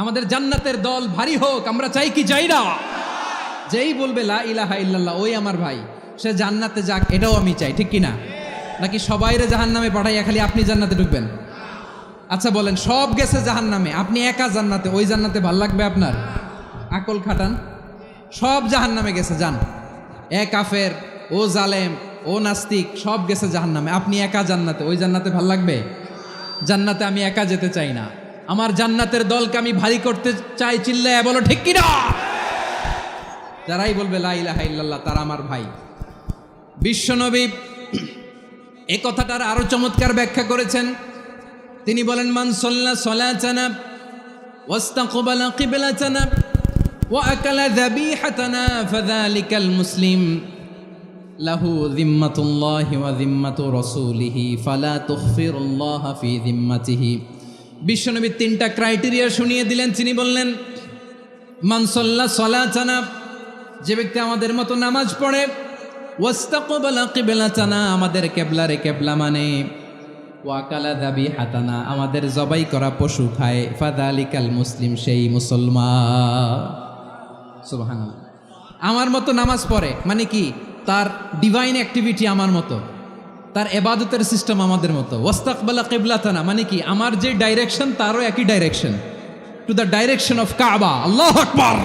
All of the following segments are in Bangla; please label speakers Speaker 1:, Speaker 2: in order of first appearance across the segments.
Speaker 1: আমাদের জান্নাতের দল ভারী হোক, আমরা চাই কি চাই না? যেই বলবে লা ইলাহা ইল্লাল্লাহ ওই আমার ভাই, সে জান্নাতে যাক, এটাও আমি চাই, ঠিক কিনা? নাকি সবাইরে জাহান্নামে পাঠাইয়া খালি আপনি জান্নাতে ঢুকবেন? আচ্ছা বলেন, সব গেছে জাহান্নামে, আপনি একা জান্নাতে, ওই জান্নাতে ভাল লাগবে আপনার? আকল খাটান। সব জাহান্নামে গেছে, যান। এ কাফের, ও জালেম, ও নাস্তিক, সব গেছে জাহান্নামে, আপনি একা জান্নাতে, ওই জান্নাতে ভাল লাগবে? জান্নাতে আমি একা যেতে চাই না, আমার জান্নাতের দলকে আমি ভারী করতে চাই। চিল্লায় বলো ঠিক কিনা? যারাই বলবে লা ইলাহা ইল্লাল্লাহ তারা আমার ভাই। বিশ্বনবী এই কথাটার আরো চমৎকার ব্যাখ্যা করেছেন। তিনি বলেন, মান সাল্লা সালাতানা ওয়াস্তাকবালা কিবলাতানা ওয়া আকালা যাবিহাতানা ফাযালিকাল মুসলিম লাহু যিম্মাতুল্লাহি ওয়া যিম্মাতু রাসূলিহি ফালা তুখফিরুল্লাহ ফি যিম্মাতিহি। বিশ্বনবী তিনটা ক্রাইটেরিয়া শুনিয়ে দিলেন। তিনি বললেন, মান সাল্লা সালাতানা, যে ব্যক্তি আমাদের মতো নামাজ পড়ে, ওয়াস্তাকবালা কিবলাতানা, আমাদের কিবলারে কিবলা মানে, ওয়াকালা যাবিহাতানা, আমাদের জবাই করা পশু খায়, ফাযালিকাল মুসলিম, সেই মুসলমান। সুবহানাল্লাহ। আমার মতো নামাজ পড়ে মানে কি? তার ডিভাইন অ্যাক্টিভিটি আমার মতো, তার ইবাদতের সিস্টেম আমাদের মতো। ওয়াস্তাকবালা কিবলাতানা মানে কি? আমার যে ডাইরেকশন তারও একই direction, to the direction of কাবা। আল্লাহু আকবার।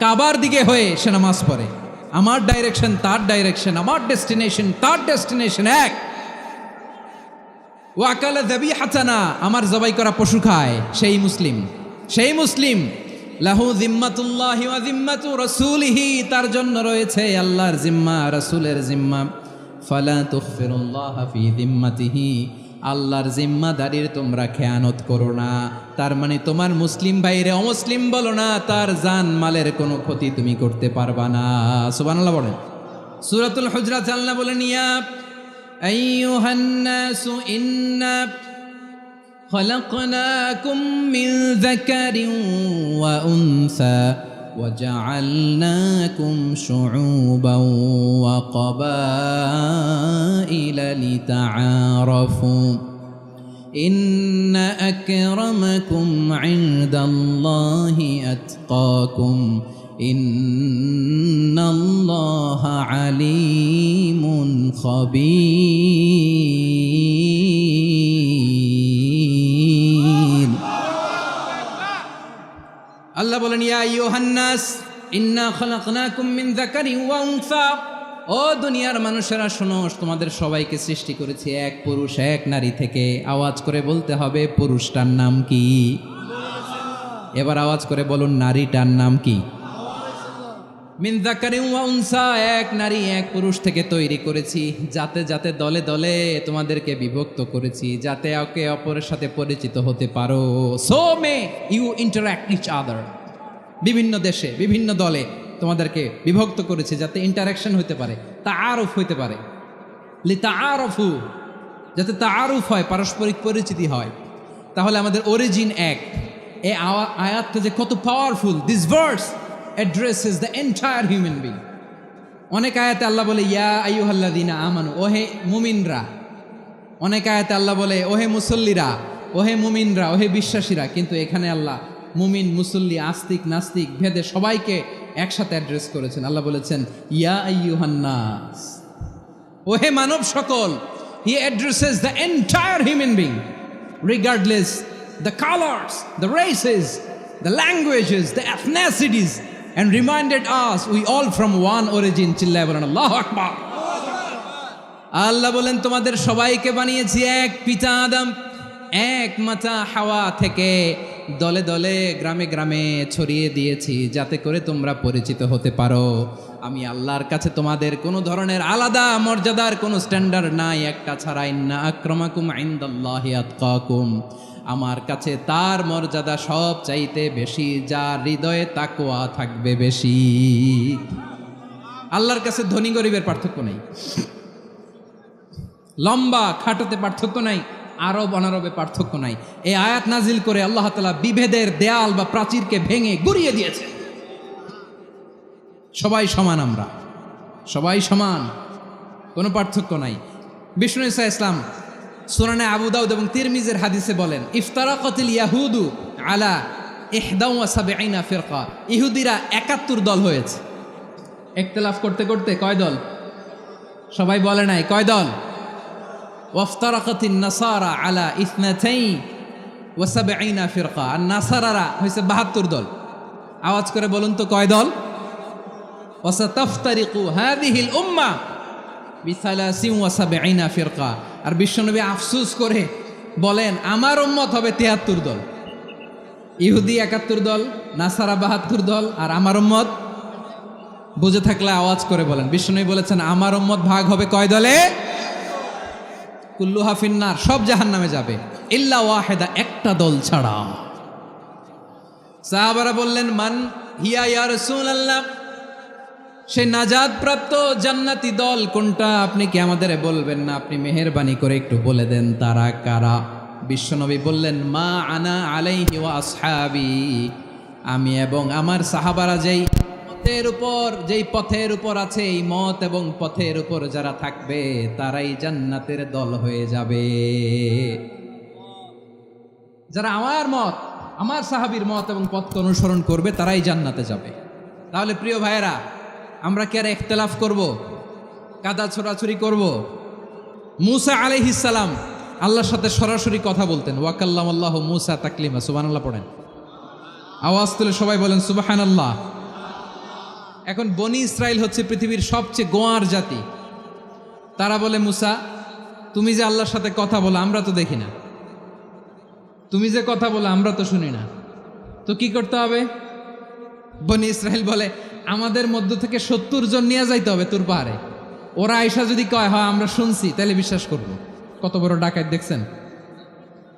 Speaker 1: কাবার দিকে হয়ে সে নামাজ পড়ে। আমার ডাইরেকশন তার ডাইরেকশন, আমার ডেস্টিনেশন তার ডেস্টিনেশন এক। ওয়াকালা যাবিহাতানা, আমার জবাই করা পশু খায়, সেই মুসলিম। সেই মুসলিম। লাহু যিম্মাতুল্লাহি ওয়া যিম্মাতু রাসূলিহি, তার জন্য রয়েছে আল্লাহর জিম্মা, রাসূলের জিম্মা। ফালা তুখফিরুল্লাহ ফি যিম্মাতিহি, আল্লাহর জিম্মাদারির তোমরা খেয়ানত করো না। তার মানে তোমার মুসলিম ভাইরে অমুসলিম বলো না, তার জান মালের কোনো ক্ষতি তুমি করতে পারবা না। সুবহানাল্লাহ বলেন। সূরাতুল হুজরাত আল্লাহ বলেন, ইয়া আইয়ুহান নাসু ইন্না খলাকনাকুম মিন যাকারিন ওয়া উনসা وجعلناكم شعوبا وقبائل لتعارفوا إن أكرمكم عند الله أتقاكم إن الله عليم خبير। আল্লাহ বলেন, ইয়া আইয়ুহান নাস ইন্না খলাকনাকুম মিন যাকারিন ওয়া উনসা, ও দুনিয়ার মানুষেরা শোনো, তোমাদের সবাইকে সৃষ্টি করেছি এক পুরুষ এক নারী থেকে। আওয়াজ করে বলতে হবে, পুরুষটার নাম কি? এবার আওয়াজ করে বলুন, নারীটার নাম কি? মিন যাকারিন ওয়া উনসা, এক নারী এক পুরুষ থেকে তৈরি করেছি। যাতে যাতে দলে দলে তোমাদেরকে বিভক্ত করেছি, যাতে একে অপরের সাথে পরিচিত হতে পারো। So may you interact each other. বিভিন্ন দেশে বিভিন্ন দলে তোমাদেরকে বিভক্ত করেছি যাতে ইন্টারাকশন হতে পারে, তাআরুফ হইতে পারে। লিতাআরফু, যাতে তাআরুফ হয়, পারস্পরিক পরিচিতি হয়। তাহলে আমাদের অরিজিন এক। এই আয়াতটা যে কত powerful! This verse addresses the entire human being. অনেক আয়াতে আল্লাহ বলে, ইয়া আইয়ুহাল্লাযীনা আমানু, ওহে মুমিনরা। অনেক আয়াতে আল্লাহ বলে, ওহে মুসল্লিরা, ওহে মুমিনরা, ওহে বিশ্বাসীরা। কিন্তু এখানে আল্লাহ মুমিন, মুসল্লি, আস্তিক, নাস্তিক ভেদে সবাইকে একসাথে অ্যাড্রেস করেছেন। আল্লাহ বলেছেন, ইয়া আইয়ুহান নাস, ওহে মানব সকল। হি addresses the entire human being, regardless the colours, the races, the languages, the ethnicities, and reminded us we all from one origin. চিল্লায় বলেন আল্লাহু আকবার। আল্লাহ বলেন, তোমাদের সবাইকে বানিয়েছি এক পিতা আদম, এক মাতা হাওয়া থেকে। দলে দলে গ্রামে গ্রামে ছড়িয়ে দিয়েছি যাতে করে তোমরা পরিচিত হতে পারো। আমি আল্লাহর কাছে তোমাদের কোনো ধরনের আলাদা মর্যাদার কোনো স্ট্যান্ডার্ড নাই, একটা ছাড়া। ইন্না আক্রামাকুম ইনদাল্লাহি আতকাকুম, আমার কাছে তার মর্যাদা সব চাইতে বেশি, যার হৃদয়ে তাকওয়া থাকবে বেশি। আল্লাহর কাছে ধনী গরিবের পার্থক্য নেই, লম্বা খাটোতে পার্থক্য নাই, আরব অনারবে পার্থক্য নাই। এই আয়াত নাজিল করে আল্লাহ তাআলা বিভেদের দেয়াল বা প্রাচীরকে ভেঙে গুড়িয়ে দিয়েছে। সবাই সমান, আমরা সবাই সমান, কোনো পার্থক্য নাই। বিষ্ণু ঈসা ইসলাম সুনানে আবু দাউদ এবং তিরমিজির হাদিসে বলেন, ইফতারাকাতিল ইয়াহুদু আলা 71 ফিরকা, ইহুদিরা 71 দল হয়েছে। ইখতিলাফ করতে করতে কয় দল? সবাই বলে নাই কয় দল? ওয়াফতারাকাতিন নাসারা আলা 72 ফিরকা, আর নাসারারা হয়েছে 72 দল। আওয়াজ করে বলুন তো কয় দল? ওয়াসাতাফতারিকু হাযিহিল উম্মাহ বি73 ফিরকা। আর বিশ্বনবী আফসোস করে বলেন আমার উম্মত হবে 73 দল। ইহুদি 71 দল, নাসারা 72 দল, আর আমার উম্মত, বুঝে থাকলে আওয়াজ করে বলেন। বিশ্বনবী বলেছেন আমার উম্মত ভাগ হবে কয় দলে? কুল্লুহা ফিন্নার, সব জাহান্নামে যাবে, ইল্লা ওয়াহিদা, একটা দল ছাড়া। সাহাবারা বললেন মান হিয়া ইয়া রাসূলুল্লাহ, সেই নাজাত প্রাপ্ত জান্নাতি দল কোনটা? আপনি কি আমাদের বলবেন না? আপনি মেহেরবানি করে একটু বলে দেন তারা কারা। বিশ্বনবী বললেন মা আনা আলাইহি ওয়া আসহাবি, আমি এবং আমার সাহাবারা যেই পথের উপর আছে, এই মত এবং পথের উপর যারা থাকবে তারাই জান্নাতের দল হয়ে যাবে। যারা আমার মত, আমার সাহাবীর মত এবং পথকে অনুসরণ করবে তারাই জান্নাতে যাবে। তাহলে প্রিয় ভাইয়েরা, আমরা কি আর ইখতিলাফ করব, কাদা ছোড়াছুরি করব? মূসা আলাইহিস সালাম আল্লাহর সাথে সরাসরি কথা বলতেন। ওয়া কাল্লামাল্লাহু মূসা তাকলিমা, সুবহানাল্লাহ পড়েন। আওয়াজ তুলে সবাই বলেন সুবহানাল্লাহ। এখন বনি ইসরাইল হচ্ছে পৃথিবীর সবচেয়ে গোয়ার জাতি। তারা বলে মূসা তুমি যে আল্লাহর সাথে কথা বলো আমরা তো দেখি না, তুমি যে কথা বলো আমরা তো শুনি না, তো কি করতে হবে? বনি ইসরাইল বলে আমাদের মধ্য থেকে 70 জন নিয়ে যাইতে হবে তুর পাহাড়ে। ওরা আয়সা যদি কয় হয় আমরা শুনছি, তাহলে বিশ্বাস করব। কত বড় ডাকাত দেখছেন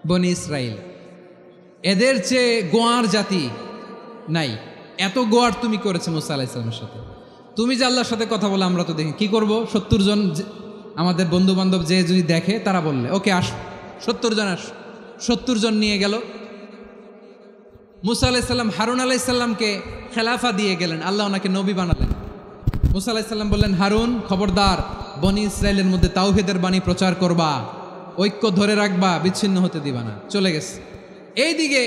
Speaker 1: বনি ইসরাইল। এদের চেয়ে গোয়ার জাতি নাই। এত গোয়ার তুমি করেছে মুসা আলাইহিস সালামের সাথে। তুমি যে আল্লাহর সাথে কথা বলে আমরা তো দেখি, কি করব? 70 জন আমাদের বন্ধু বান্ধব যে যদি দেখে, তারা বললে ওকে আস, 70 জন আস। 70 জন নিয়ে গেল। মুসা আলাইহিস সালাম হারুন আলাইহিস সালামকে খেলাফা দিয়ে গেলেন, আল্লাহ ওনাকে নবী বানালেন। মুসা আলাইহিস সালাম বললেন হারুন খবরদার, বনি ইসরাইলের মধ্যে তাওহীদের বাণী প্রচার করবা, ঐক্য ধরে রাখবা, বিচ্ছিন্ন হতে দিবা না। চলে গেছে। এইদিকে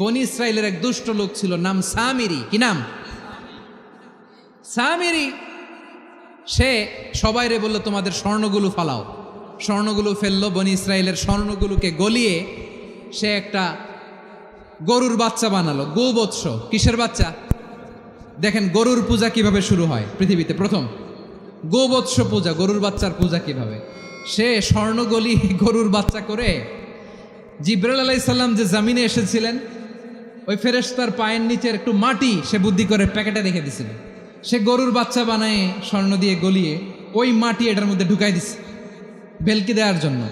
Speaker 1: বনি ইসরাইলের এক দুষ্ট লোক ছিল, নাম সামিরি। কি নাম? সামিরি। সে সবাইরে বলল তোমাদের স্বর্ণগুলো ফালাও। স্বর্ণগুলো ফেললো। বনি ইসরাইলের স্বর্ণগুলোকে গলিয়ে সে একটা গরুর বাচ্চা বানালো। গোবৎস। কিসের বাচ্চা? দেখেন গরুর পূজা কিভাবে শুরু হয় পৃথিবীতে প্রথম। গোবৎস পূজা, গরুর বাচ্চার পূজা কিভাবে। সে স্বর্ণ গলি গরুর বাচ্চা করে জিবরাইল আলাইহিস সালাম যে জমিনে এসেছিলেন, ওই ফেরেশতার পায়ের নিচের একটু মাটি সে বুদ্ধি করে প্যাকেটে রেখে দিছিল। সে গরুর বাচ্চা বানায় স্বর্ণ দিয়ে গলিয়ে ওই মাটি এটার মধ্যে ঢুকাই দিছে ভেলকি দেওয়ার জন্য।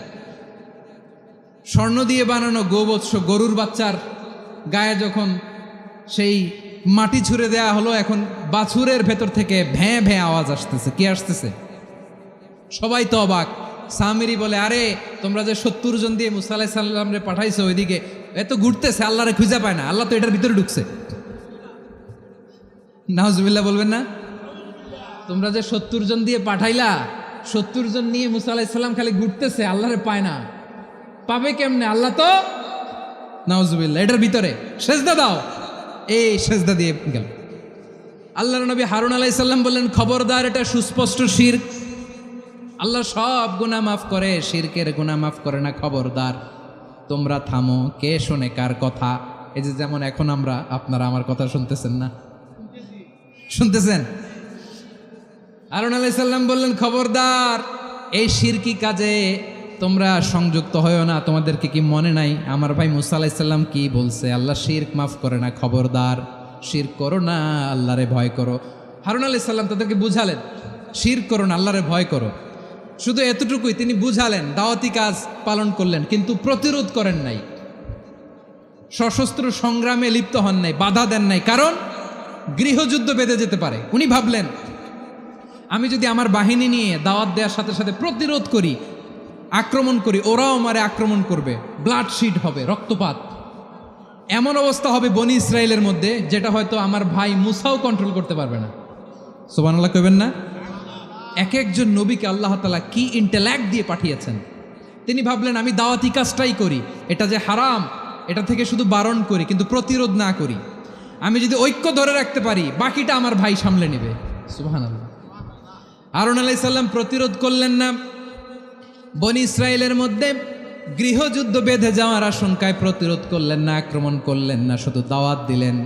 Speaker 1: স্বর্ণ দিয়ে বানানো গোবৎস গরুর বাচ্চার গায়ে যখন সেই মাটি ছুঁড়ে দেয়া হলো, এখন বাছুরের ভেতর থেকে ভ্যাঁ ভ্যাঁ আওয়াজ আসতেছে। কি আসতেছে? সবাই তো অবাক। সামিরি বলে আরে তোমরা যে 70 জন দিয়ে মুসা আলাইহিস সালামরে পাঠাইছো, ওইদিকে এত ঘুরতেছে, আল্লাহরে খুঁজে পায় না, আল্লাহ তো এটার ভিতরে ঢুকছে। নাউজুবিল্লাহ বলবেন না? তোমরা যে 70 জন দিয়ে পাঠাইলা, 70 জন নিয়ে মুসা আলাইহিস সালাম খালি ঘুরতেছে, আল্লাহরে পায় না। পাবে কেমনে? আল্লাহ তো, নাউজুবিল্লাহ, এটার ভিতরে সেজদা দাও। এই সেজদা দিয়ে গেল। আল্লাহর নবী হারুন আলাইহিস সালাম বললেন খবরদার, এটা সুস্পষ্ট শিরক। আল্লাহ সব গুনাহ মাফ করে, শিরকের গুনাহ মাফ করে না। খবরদার, তোমরা থামো। কে শোনে কার কথা? এই যে যেমন এখন আপনারা আমার কথা শুনতেছেন না? শুনতেছেন? হারুন আলাইহিস সালাম বললেন খবরদার, এই শিরকি কাজে তোমরা সংযুক্ত হয়েও না। তোমাদেরকে কি মনে নাই আমার ভাই মুসা আলাইহিস সালাম কি বলছে? আল্লাহ শিরক মাফ করে না। খবরদার, শিরক করো না, আল্লাহরে ভয় করো। হারুন আলাইহিস সালাম তাদেরকে বুঝালেন শিরক করো না, আল্লাহরে ভয় করো। শুধু এতটুকুই তিনি বুঝালেন, দাওয়াতি কাজ পালন করলেন, কিন্তু প্রতিরোধ করেন নাই, সশস্ত্র সংগ্রামে লিপ্ত হন নাই, বাধা দেন নাই। কারণ গৃহযুদ্ধ বেঁধে যেতে পারে। উনি ভাবলেন আমি যদি আমার বাহিনী নিয়ে দাওয়াত দেওয়ার সাথে সাথে প্রতিরোধ করি, আক্রমণ করি, ওরাও আমারে আক্রমণ করবে, ব্লাডশিট হবে, রক্তপাত। এমন অবস্থা হবে বনি ইসরায়েলের মধ্যে যেটা হয়তো আমার ভাই মুসাও কন্ট্রোল করতে পারবে না। সুবহানাল্লাহ কইবেন না? এক একজন নবীকে আল্লাহ তাআলা কি ইন্টেলেক্ট দিয়ে পাঠিয়েছেন। তিনি ভাবলেন আমি দাওয়াতি কাজটাই করি, এটা যে হারাম এটা থেকে শুধু বারণ করি কিন্তু প্রতিরোধ না করি। আমি যদি ঐক্য ধরে রাখতে পারি বাকিটা আমার ভাই সামলে নেবে। সুবহানাল্লাহ। হারুন আলাইহিস সালাম প্রতিরোধ করলেন না, বনি ইসরায়েলের মধ্যে গৃহযুদ্ধ বেঁধে যাওয়ার আশঙ্কায় প্রতিরোধ করলেন না, আক্রমণ করলেন না, শুধু দাওয়াত দিলেন।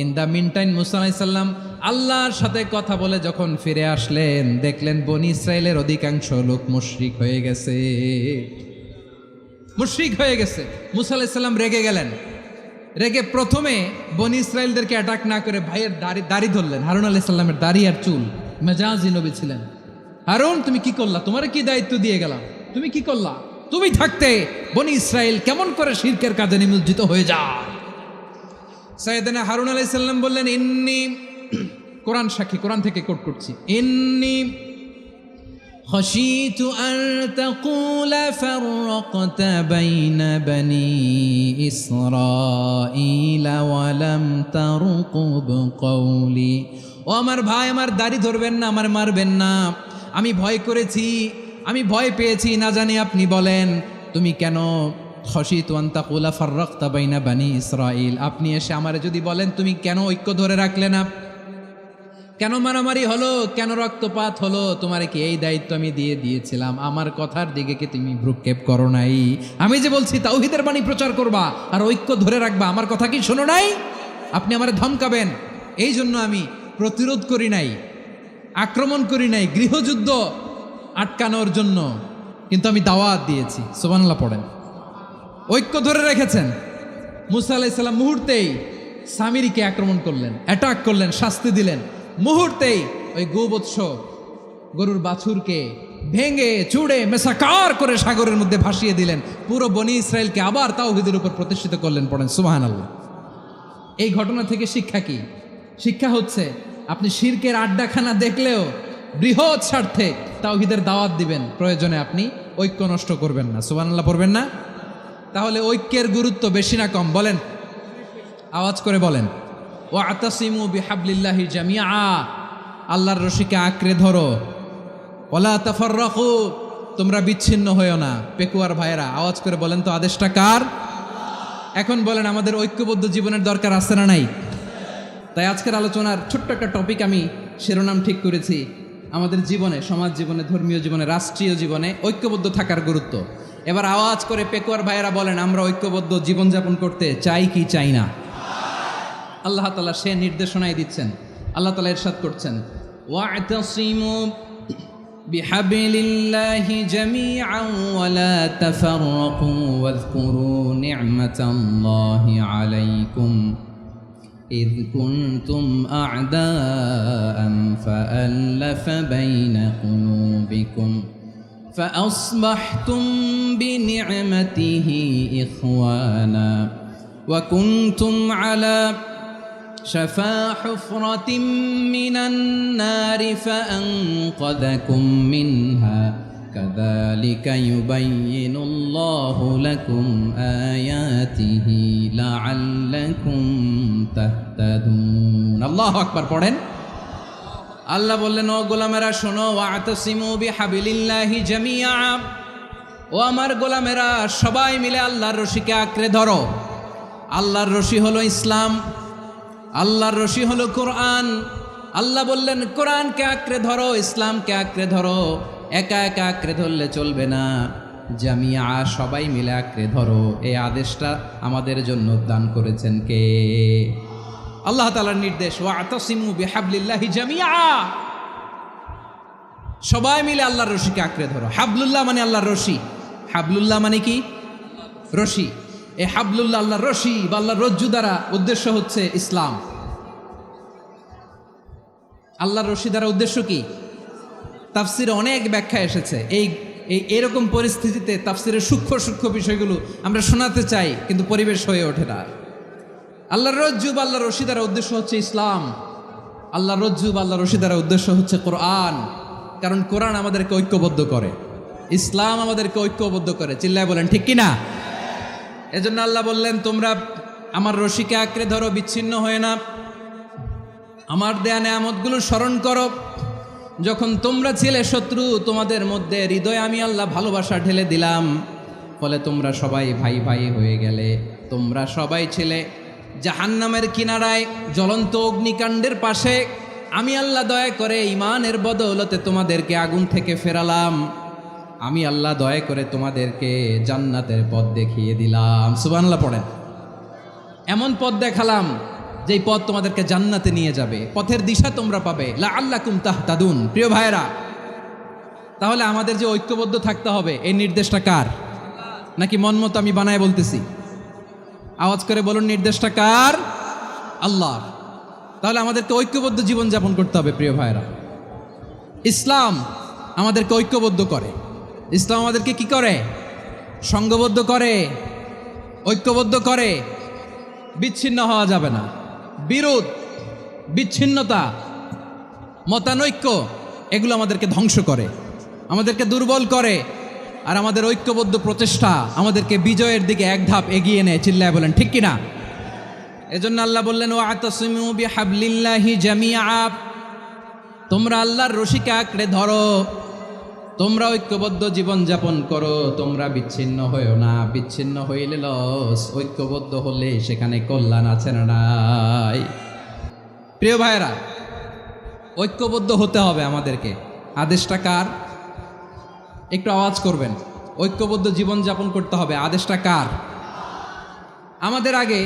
Speaker 1: ইন দ্য মিন টাইম মুসা আলাইহিস সালাম আল্লাহর সাথে কথা বলে যখন ফিরে আসলেন, দেখলেন বনি ইসরায়েলের অধিকাংশ লোক মুশরিক হয়ে গেছে, মুশরিক হয়ে গেছে। মুসা আলাইহিস সালাম রেগে গেলেন, রেগে প্রথমে বনি ইসরায়েলদেরকে অ্যাটাক না করে ভাইয়ের দাড়ি ধরলেন। হারুন আলাইহিস সালামের দাড়ি আর চুল, মেজাজি নবী ছিলেন। হারুন তুমি কি করলা? তোমার কি দায়িত্ব দিয়ে গেলাম, তুমি কি করলা? তুমি থাকতে বনি ইসরায়েল কেমন করে শিরকের কাজে নিমজ্জিত হয়ে যায়? সাইয়েদনা হারুন আলাইহিস সালাম বললেন, ইন্নী, কোরআন সাক্ষী, কোরআন থেকে কোট করছি, ইন্নী খাশিতু আন তাকুলা ফাররাকতা বাইনা বনি ইসরাঈলা ওয়া লাম তারকুব কওলি। ও আমার ভাই, আমার দাড়ি ধরবেন না, আমার মারবেন না। আমি ভয় করেছি, আমি ভয় পেয়েছি, না জানি আপনি বলেন তুমি কেন খাশিতু আন তাকুলা ফাররাকতা বাইনা বনি ইসরাঈল, আপনি এসে আমারে যদি বলেন তুমি কেন ঐক্য ধরে রাখলে না, কেন মারামারি হলো, কেন রক্তপাত হলো, তোমারে কি এই দায়িত্ব আমি দিয়ে দিয়েছিলাম? আমার কথার দিকে কি তুমি ভ্রুক্ষেপ করো নাই? আমি যে বলছি তাওহীদের বাণী প্রচার করবা আর ঐক্য ধরে রাখবা, আমার কথা কি শোনো নাই? আপনি আমারে ধমকাবেন, এই জন্য আমি প্রতিরোধ করি নাই, আক্রমণ করি নাই, গৃহযুদ্ধ আটকানোর জন্য কিন্তু আমি দাওয়াত দিয়েছি। সুবহানাল্লাহ পড়েন। ঐক্য ধরে রেখেছেন। মুসা আলাইহিস সালাম মুহূর্তেই সামিরীকে আক্রমণ করলেন, অ্যাটাক করলেন, শাস্তি দিলেন। মুহূর্তেই ওই গোবৎস গরুর বাছুরকে ভেঙে চুড়ে মেসাকার করে সাগরের মধ্যে ভাসিয়ে দিলেন। পুরো বনি ইসরায়েলকে আবার তাওহীদের উপর প্রতিষ্ঠিত করলেন। পড়েন সুবহানাল্লাহ। এই ঘটনা থেকে শিক্ষা কি? শিক্ষা হচ্ছে আপনি শিরকের আড্ডাখানা দেখলেও বৃহৎ স্বার্থে তাওহীদের দাওয়াত দিবেন, প্রয়োজনে আপনি ঐক্য নষ্ট করবেন না। সুবহানাল্লাহ পড়বেন না? তাহলে ঐক্যের গুরুত্ব বেশি না কম? বলেন, আওয়াজ করে বলেন। ওয়াতাসিমু বিহাবলিল্লাহি জামিআ, আল্লাহর রশিকে আঁকড়ে ধরো। ওয়ালা তাফাররাকু, তোমরা বিচ্ছিন্ন হয়েও না। পেকুয়ার ভাইয়েরা আওয়াজ করে বলেন তো, আদেশটা কার? এখন বলেন আমাদের ঐক্যবদ্ধ জীবনের দরকার আছে না নাই? তাই আজকের আলোচনার ছোট্ট একটা টপিক আমি শিরোনাম ঠিক করেছি, আমাদের জীবনে, সমাজ জীবনে, ধর্মীয় জীবনে, রাষ্ট্রীয় জীবনে ঐক্যবদ্ধ থাকার গুরুত্ব। এবার আওয়াজ করে পেকুয়ার ভাইয়েরা বলেন, আমরা ঐক্যবদ্ধ জীবনযাপন করতে চাই কি চাই না? আল্লাহ তাআলা সে নির্দেশনাই দিচ্ছেন। আল্লাহ তাআলা ইরশাদ করছেন, ওয়া'তাসিমু বিহাবলিল্লাহি জামিআন ওয়া লা তাফাররাকু ওয়াযকুরু নি'মাতাল্লাহি আলাইকুম إذ كنتم أعداء فألف بين قلوبكم فأصبحتم بنعمته إخوانا وكنتم على شفا حفرة من النار فأنقذكم منها كذلك يبين الله لكم آياته لعلكم تهتدون الله أكبر পড়েন। আল্লাহ বললেন, ও গোলামেরা শোনো, ওয়াতাসিমু বিহাবলিল্লাহি জামিআ, ও আমার গোলামেরা সবাই মিলে আল্লাহর রশিকে আঁকড়ে ধরো। আল্লাহর রশি হলো ইসলাম, আল্লাহর রশি হলো কোরআন। আল্লাহ বললেন কোরআনকে আঁকড়ে ধরো, ইসলামকে আঁকড়ে ধরো। একা একা আঁকড়ে ধরলে চলবে না, জামিয়া, সবাই মিলে আঁকড়ে ধরো। এই আদেশটা আমাদের জন্য দান করেছেন কে? আল্লাহ তাআলার নির্দেশ, ওয়াতাসিমু বিহাবলিল্লাহি জামিআ, সবাই মিলে আল্লাহর রশিকে আঁকড়ে ধরো। হাবলুল্লাহ মানে আল্লাহর রশি। হাবলুল্লাহ মানে কি? রশি। এই হাবলুল্লাহ আল্লাহর রশি বা আল্লাহর রজ্জু দ্বারা উদ্দেশ্য হচ্ছে ইসলাম। আল্লাহর রশি দ্বারা উদ্দেশ্য কি? তাফসিরে অনেক ব্যাখ্যা এসেছে। এরকম পরিস্থিতিতে তাফসিরের সূক্ষ্ম সূক্ষ্ম বিষয়গুলো আমরা শোনাতে চাই, কিন্তু পরিবেশ হয়ে ওঠে না। আল্লাহর রজ্জু বা আল্লাহর রশি দ্বারা উদ্দেশ্য হচ্ছে ইসলাম। আল্লাহর রজ্জু বা আল্লাহর রশি দ্বারা উদ্দেশ্য হচ্ছে কোরআন, কারণ কোরআন আমাদেরকে ঐক্যবদ্ধ করে, ইসলাম আমাদেরকে ঐক্যবদ্ধ করে। চিল্লায় বলেন ঠিক কিনা? এজন্য আল্লাহ বললেন, তোমরা আমার রশিকে আঁকড়ে ধরো, বিচ্ছিন্ন হয়ে না। আমার দেয়া নেয়ামতগুলো স্মরণ করো। যখন তোমরা ছিলে শত্রু, তোমাদের মধ্যে হৃদয়ে আমি আল্লাহ ভালোবাসা ঢেলে দিলাম, ফলে তোমরা সবাই ভাই ভাই হয়ে গেলে। তোমরা সবাই ছিলে জাহান্নামের কিনারায় জ্বলন্ত অগ্নিকাণ্ডের পাশে। আমি আল্লাহ দয়া করে ঈমানের বদৌলতে তোমাদেরকে আগুন থেকে ফেরালাম। আমি আল্লাহ দয়া করে তোমাদেরকে জান্নাতের পথ দেখিয়ে দিলাম। সুবহানাল্লাহ পড়েন। এমন পথ দেখালাম যেই পথ তোমাদেরকে জান্নাতে নিয়ে যাবে, পথের দিশা তোমরা পাবে। লাআল্লাকুম তাহতাদুন। প্রিয় ভাইরা, তাহলে আমাদের যে ঐক্যবদ্ধ থাকতে হবে, এই নির্দেশটা কার? নাকি মন মতো আমি বানায় বলতেছি? আওয়াজ করে বলুন, নির্দেশটা কার? আল্লাহ। তাহলে আমাদেরকে ঐক্যবদ্ধ জীবনযাপন করতে হবে। প্রিয় ভাইরা, ইসলাম আমাদেরকে ঐক্যবদ্ধ করে। ইসলাম আমাদেরকে কি করে? সংঘবদ্ধ করে, ঐক্যবদ্ধ করে। বিচ্ছিন্ন হওয়া যাবে না। বিরোধ, বিচ্ছিন্নতা, মতানৈক্য এগুলো আমাদেরকে ধ্বংস করে, আমাদেরকে দুর্বল করে। আর আমাদের ঐক্যবদ্ধ প্রচেষ্টা আমাদেরকে বিজয়ের দিকে এক ধাপ এগিয়ে নেয়। চিল্লায় বলেন ঠিক কিনা? এজন্য আল্লাহ বললেন, ওয়াতাসিমু বিহাবলিল্লাহি জামিআ। তোমরা আল্লাহর রশিকে আঁকড়ে ধরো, তোমরা ঐক্যবদ্ধ জীবন যাপন করো, তোমরা বিচ্ছিন্ন হয়েও না। বিচ্ছিন্ন হইলে লস, ঐক্যবদ্ধ হলে সেখানে কল্যাণ আছে না নাই? প্রিয় ভাইয়েরা, ঐক্যবদ্ধ হতে হবে আমাদেরকে। আদেশটা কার? একটু আওয়াজ করবেন। ঐক্যবদ্ধ জীবন যাপন করতে হবে, আদেশটা কার? আমাদের আগে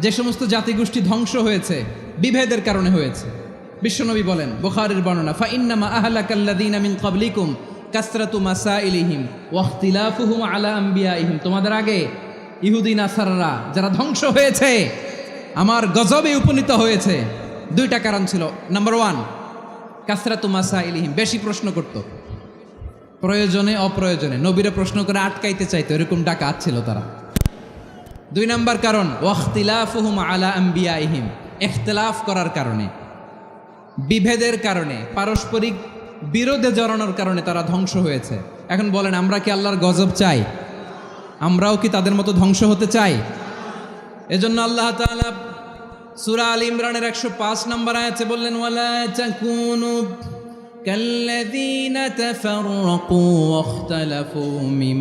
Speaker 1: যে সমস্ত জাতিগোষ্ঠী ধ্বংস হয়েছে বিভেদের কারণে হয়েছে। বিশ্বনবী বলেন, বুখারীর বর্ণনা, ফাইন্নামা আহলাকাল্লাযীনা মিন ক্বাবলিকুম কাসরাতু মাসাইলিহিম ওয়া ইখতিলাফুহুম আলা আম্বিয়াইহিম। তোমাদের আগে ইহুদি নাসারারা যারা ধ্বংস হয়েছে, আমার গজবে উপনীত হয়েছে, দুইটা কারণ ছিল। নাম্বার 1, কাসরাতু মাসাইলিহিম, বেশি প্রশ্ন করত, প্রয়োজনে অপ্রয়োজনে নবীরা প্রশ্ন করে আটকাইতে চাইতো, এরকম ডাকাত ছিল তারা। 2 নাম্বার কারণ, ওয়া ইখতিলাফুহুম আলা আম্বিয়াইহিম, ইখতিলাফ করার কারণে, বিভেদের কারণে, পারস্পরিক বিরোধে জড়ানোর কারণে তারা ধ্বংস হয়েছে। এখন বলেন, আমরা কি আল্লাহর গজব চাই? আমরাও কি তাদের মতো ধ্বংস হতে চাই? এজন্য আল্লাহ তাআলা সূরা আল ইমরানের 105 নম্বর আয়াতে বললেন, ওয়ালা তাকুনু কাল্লাযীনা তাফাররাকু ওয়াখতালাফু মিন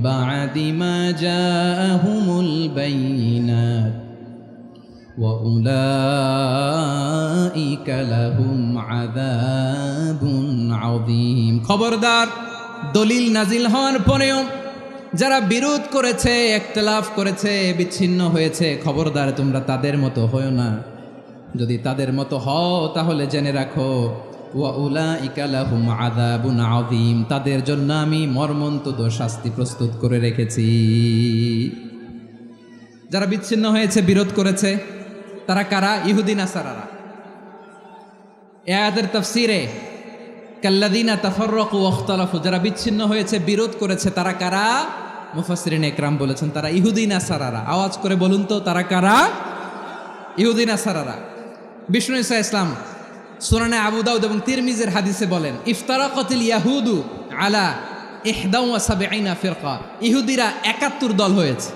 Speaker 1: বা'দি মা জাআহুমুল বাইয়িনাত ওয়া উলাইকা লাহুম আযাবুন আযীম। খবরদার, দলিল নাজিল হওয়ার পরেও যারা বিরোধ করেছে, ইখতিলাফ করেছে, বিচ্ছিন্ন হয়েছে, খবরদার তোমরা তাদের মতো হও না। যদি তাদের মতো হও তাহলে জেনে রাখো, ওয়া উলাইকা লাহুম আযাবুন আযীম, তাদের জন্য আমি মর্মন্তুদ শাস্তি প্রস্তুত করে রেখেছি। যারা বিচ্ছিন্ন হয়েছে, বিরোধ করেছে, তারা কারা? ইহুদি নাসারারা। এই আয়াতের তাফসীরে কাল্লাযীনা তাফাররাকু ওয়াখতালাফু, যারা বিচ্ছিন্ন হয়েছে, বিরোধ করেছে, তারা কারা? মুফাসসিরিন ইকরাম বলেছেন তারা ইহুদি নাসারারা। আওয়াজ করে বলুন তো, তারা কারা? ইহুদি নাসারারা। বিষ্ণু ঈসা ইসলাম সুনানে আবু দাউদ এবং তিরমিজির হাদিসে বলেন, ইফতারাকাতিল ইয়াহুদু আলা 71 ফিরকা। ইহুদিরা 71 দল হয়েছে।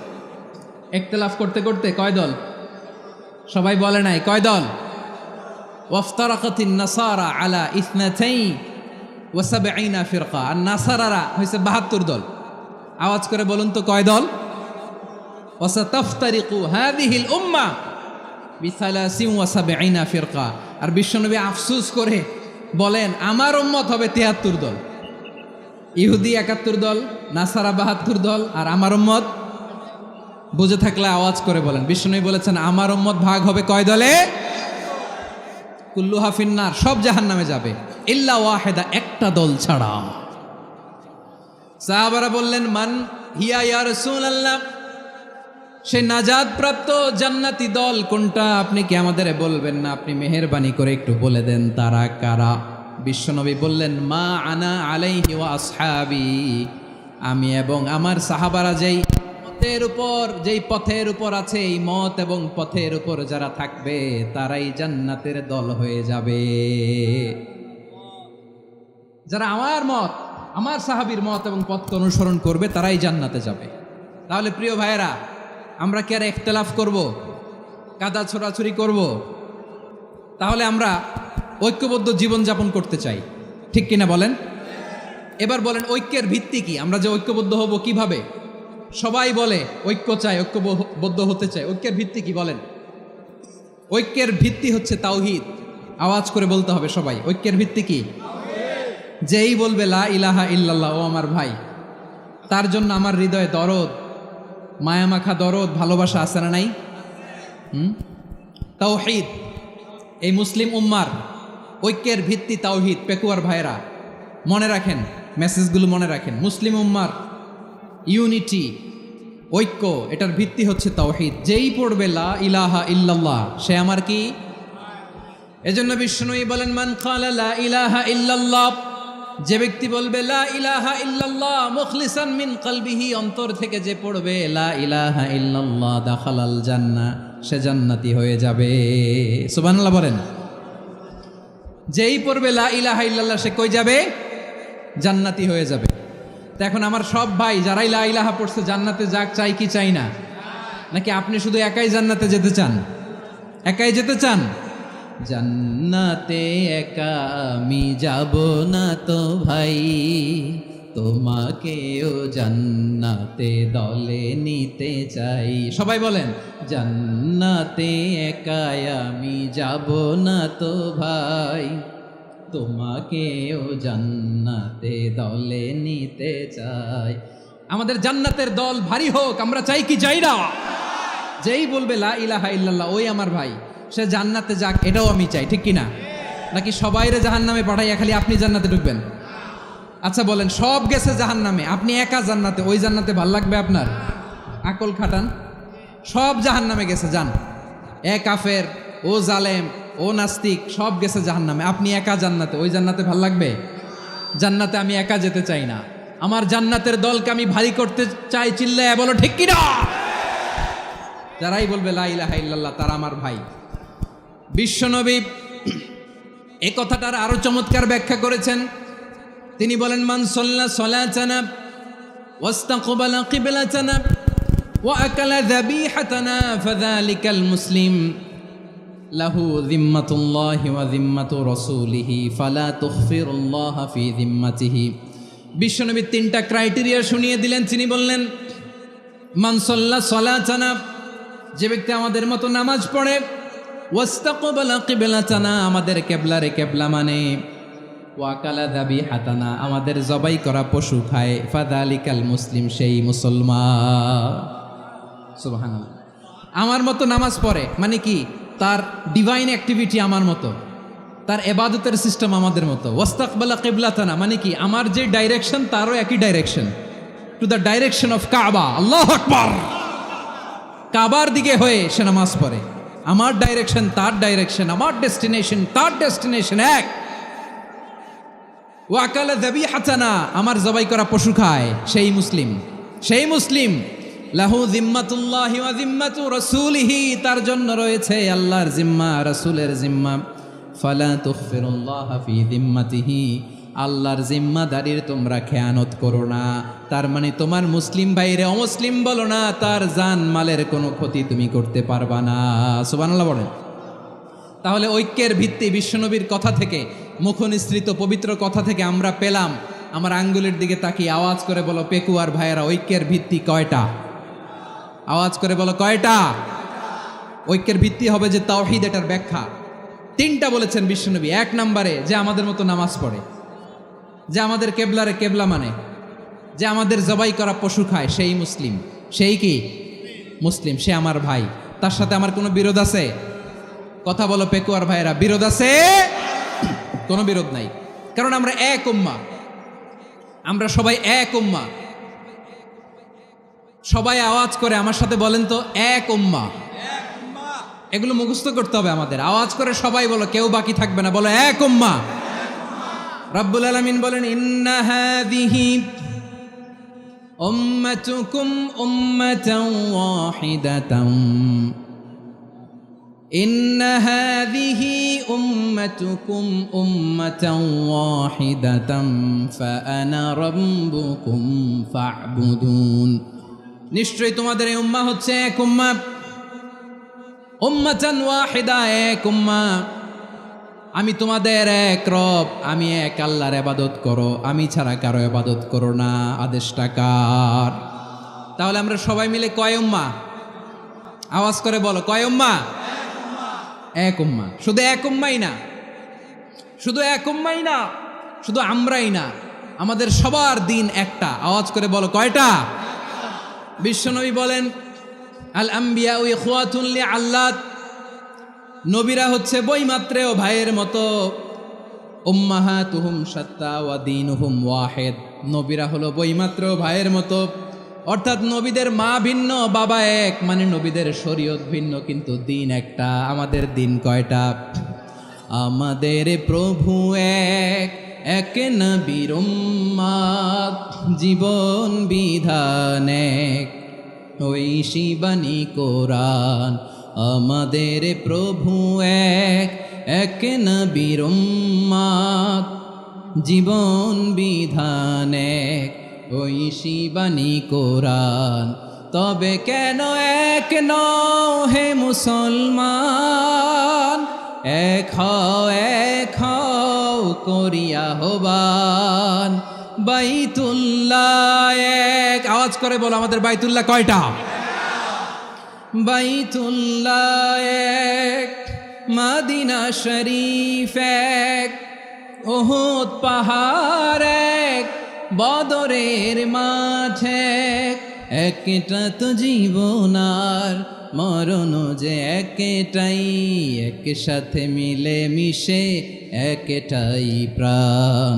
Speaker 1: ইখতিলাফ করতে করতে কয় দল? সবাই বলে নাই, কয় দল? ওয়াফতারাকাতিন নাসারা আলা 72 ফিরকা। আর নাসারারা হয়েছে 72 দল। আওয়াজ করে বলুন তো, কয় দল? ওয়াসাতাফতারিকু হাযিহিল উম্মাহ বি73 ফিরকা। আর বিশ্বনবী আফসোস করে বলেন, আমার উম্মত হবে 73 দল। ইহুদি 71 দল, নাসারা 72 দল, আর আমার উম্মত, বুঝে থাকলে আওয়াজ করে বলেন। বিশ্বনবী বলেছেন, আমার উম্মত ভাগ হবে কয় দলে? কুল্লুহা ফিন্নার, সব জাহান্নামে যাবে, ইল্লা ওয়াহিদা, একটা দল ছাড়া। সাহাবারা বললেন, মান হিয়া ইয়া রাসূলুল্লাহ, সে নাজাত প্রাপ্ত জান্নাতি দল কোনটা? আপনি কি আমাদের বলবেন না? আপনি মেহেরবানি করে একটু বলে দেন তারা কারা। বিশ্বনবী বললেন, মা আনা আলাইহি ওয়া আসহাবি, আমি এবং আমার সাহাবারা যেই পথের উপর আছে, এই মত এবং পথের উপর যারা থাকবে তারাই জান্নাতের দল হয়ে যাবে। যারা আমার মত, আমার সাহাবীর মত এবং পথকে অনুসরণ করবে তারাই জান্নাতে যাবে। তাহলে প্রিয় ভাইয়েরা, আমরা কি আর ইখতিলাফ করব, কাদা ছোড়াছুরি করব? তাহলে আমরা ঐক্যবদ্ধ জীবনযাপন করতে চাই, ঠিক কিনা বলেন? এবার বলেন, ঐক্যের ভিত্তি কি? আমরা যে ঐক্যবদ্ধ হব কিভাবে? সবাই বলে ঐক্য চায়, ঐক্যবদ্ধ হতে চায়। ঐক্যের ভিত্তি কি বলেন? ঐক্যের ভিত্তি হচ্ছে তাওহীদ। আওয়াজ করে বলতে হবে সবাই, ঐক্যের ভিত্তি কি? যেই বলবে লা ইলাহা ইল্লাল্লাহ, ও আমার ভাই, তার জন্য আমার হৃদয়ে দরদ, মায়ামাখা দরদ, ভালোবাসা আছে না নাই? তাওহীদ। এই মুসলিম উম্মার ঐক্যের ভিত্তি তাওহীদ। পেকুয়ার ভাইরা মনে রাখেন, মেসেজগুলো মনে রাখেন। মুসলিম উম্মার ইউনিটি, ঐক্য, এটার ভিত্তি হচ্ছে তাওহীদ। যেই পড়বে লা ইলাহা ইল্লাল্লাহ, সে আমার কি? এজন্য বিষ্ণুই বলেন, মান ক্বালা লা ইলাহা ইল্লাল্লাহ, যে ব্যক্তি বলবে লা ইলাহা ইল্লাল্লাহ মুখলিসান মিন কলবিহি, অন্তর থেকে যে পড়বে লা ইলাহা ইল্লাল্লাহ, দাখালাল জান্নাহ, সে জান্নাতি হয়ে যাবে। সুবহানাল্লাহ বলেন। যেই পড়বে লা ইলাহা ইল্লাল্লাহ, সে কই যাবে? জান্নাতি হয়ে যাবে। তো এখন আমার সব ভাই যারাই লা ইলাহা পড়ছে জান্নাতে যাক, চাই কি চাই না? নাকি আপনি শুধু একাই জান্নাতে যেতে চান? একাই যেতে চান? জান্নাতে একা আমি যাব না তো ভাই, তোমাকেও জান্নাতে দলে নিতে চাই। সবাই বলেন, জান্নাতে একা আমি যাব না তো ভাই, তোমাকেও জান্নাতে দলে নিতে চাই। আমাদের জান্নাতের দল ভারী হোক, আমরা চাই কি চাই না? যেই বলবে লা ইলাহা ইল্লাল্লাহ, ওই আমার ভাই, সে জান্নাতে যাক, এটাও আমি চাই, ঠিক কিনা? নাকি সবাইরে জাহান্নামে পাঠাইয়া খালি আপনি জান্নাতে ঢুকবেন? আচ্ছা বলেন, সব গেছে জাহান্নামে, আপনি একা জান্নাতে, ওই জান্নাতে ভাল লাগবে আপনার? আকল খাটান। সব জাহান্নামে গেছে, যান। এ কাফের, ও জালেম, ও নাস্তিক, সব গেছে জাহান্নামে, আপনি একা জান্নাতে, ওই জান্নাতে ভাল লাগবে? জান্নাতে আমি একা যেতে চাই না, আমার জান্নাতের দলকে আমি ভারী করতে চাই। চিল্লায় বলো ঠিক কিনা? যারাই বলবে লা ইলাহা ইল্লাল্লাহ, তারা আমার ভাই। বিশ্বনবী এই কথাটার আরো চমৎকার ব্যাখ্যা করেছেন। তিনি বলেন, মান সাল্লা সালাতানা ওয়াস্তাকবালা কিবলাতানা ওয়া আকালা যাবিহাতানা ফাযালিকাল মুসলিম লাহু যিম্মাতুল্লাহি ওয়া যিম্মাতু রাসূলিহি ফালা তুখফিরুল্লাহ ফি যিম্মাতিহি। বিশ্বনবী তিনটা ক্রাইটেরিয়া শুনিয়ে দিলেন। তিনি বললেন, মান সাল্লা সালাতানা, যে ব্যক্তি আমাদের মতো নামাজ পড়ে, ওয়াস্তাকবালা কিবলাতানা, আমাদের কিবলারে কিবলা মানে, ওয়াকালা যাবিহাতানা, আমাদের জবাই করা পশু খায়, ফাযালিকাল মুসলিম, সেই মুসলমান। সুবহানাল্লাহ। আমার মতো নামাজ পড়ে মানে কি? তার ডিভাইন অ্যাক্টিভিটি আমার মতো, তার ইবাদতের সিস্টেম আমাদের মতো। ওয়াস্তাকবালা কিবলাতানা মানে কি? আমার যে ডাইরেকশন তারও একই direction, to the direction of কাবা। আল্লাহু আকবার। কাবার দিকে হয়ে সে নামাজ পড়ে। আমার ডাইরেকশন তার ডাইরেকশন, আমার ডেস্টিনেশন তার ডেস্টিনেশন এক। ওয়াকালা যাবিহাতানা, আমার জবাই করা পশু খায়, সেই মুসলিম। সেই মুসলিম। লাহু যিম্মাতুল্লাহি ওয়া যিম্মাতু রাসূলিহি, তার জন্য রয়েছে আল্লাহর জিম্মা, রাসূলের জিম্মা। ফালা তুখফিরুল্লাহ ফি যিম্মাতিহি, আল্লাহর জিম্মাদারির তোমরা খেয়ানত করো না। তার মানে তোমার মুসলিম ভাইরে অমুসলিম বলো না, তার জান মালের কোনো ক্ষতি তুমি করতে পারবা না। সুবহানাল্লাহ বলেন। তাহলে ঐক্যের ভিত্তি বিশ্বনবীর কথা থেকে, মুখনিসৃত পবিত্র কথা থেকে আমরা পেলাম। আমার আঙ্গুলের দিকে তাকিয়ে আওয়াজ করে বলো পেকুয়ার ভাইয়েরা, ঐক্যের ভিত্তি কয়টা? আওয়াজ করে বলো কয়টা? ঐক্যের ভিত্তি হবে যে তাওহীদ, এটার ব্যাখ্যা তিনটা বলেছেন বিশ্বনবী। এক নম্বরে, যে আমাদের মতো নামাজ পড়ে, যে আমাদের কেবলারে কেবলা মানে, যে আমাদের জবাই করা পশু খায়, সেই মুসলিম। সেই কি? মুসলিম। সে আমার ভাই। তার সাথে আমার কোনো বিরোধ আছে? কথা বলো পেকুয়ার ভাইয়েরা, বিরোধ আছে? কোনো বিরোধ নাই, কারণ আমরা এক উম্মাহ, আমরা সবাই এক উম্মাহ। সবাই আওয়াজ করে আমার সাথে বলেন তো, এক উম্মাহ। এগুলো মুখস্থ করতে হবে আমাদের। আওয়াজ করে সবাই বলো, কেউ বাকি থাকবে না, বলো এক উম্মাহ। রব্বুল আলামিন বলেন, ইন্না হাযিহি উম্মাতুকুম উম্মাতান ওয়াহিদাতান, ইন্না হাযিহি উম্মাতুকুম উম্মাতান ওয়াহিদাতান ফাআনা রাব্বুকুম ফা'বুদুন। নিশ্চয়ই তোমাদের এই উম্মাহ হচ্ছে এক উম্মাহ। উম্মাতান ওয়াহিদা, এক উম্মাহ। আমি তোমাদের এক রব, আমি এক আল্লাহর ইবাদত করো, আমি ছাড়া কারো ইবাদত করো না। আদেশটা কার? তাহলে আমরা সবাই মিলে কয় উম্মাহ? আওয়াজ করে বলো, কয় উম্মাহ? এক উম্মাহ। শুধু এক উম্মাই না, শুধু এক উম্মাই না, শুধু আমরাই না, আমাদের সবার দিন একটা। আওয়াজ করে বলো, কয়টা? বিশ্বনবী বলেন, আল আম্বিয়া ইখওয়াতুন লিআল্লাত, নবীরা হচ্ছে বৈমাত্রেয় ভাইয়ের মতো। উম্মাহাতুহুম শাত্তা ওয়া দীনুহুম ওয়াহিদ, নবীরা হলো বৈমাত্রেয় ভাইয়ের মতো। অর্থাৎ নবীদের মা ভিন্ন, বাবা এক, মানে নবীদের শরীয়ত ভিন্ন, কিন্তু দিন একটা। আমাদের দিন কয়টা? আমাদের প্রভু এক, এক নবীর উম্মত, জীবন বিধান এক, ঐশী বাণী কোরআন। আমাদের প্রভু এক, এক নবীর উম্মত, জীবন বিধান এক, ঐশী বাণী কোরআন। তবে কেন এক নও হে মুসলমান, এক হও করিয়া হবান। বাইতুল্লাহ এক, আওয়াজ করে বলো, আমাদের বাইতুল্লাহ কয়টা? বাইতুল্লাহ এক, মদিনা শরীফ এক, উহুদ পাহাড় এক, বদরের মাঠ এক। একটা তো জীবন আর মরণ যে একটাই, একসাথে মিলে মিশে একটাই প্রাণ।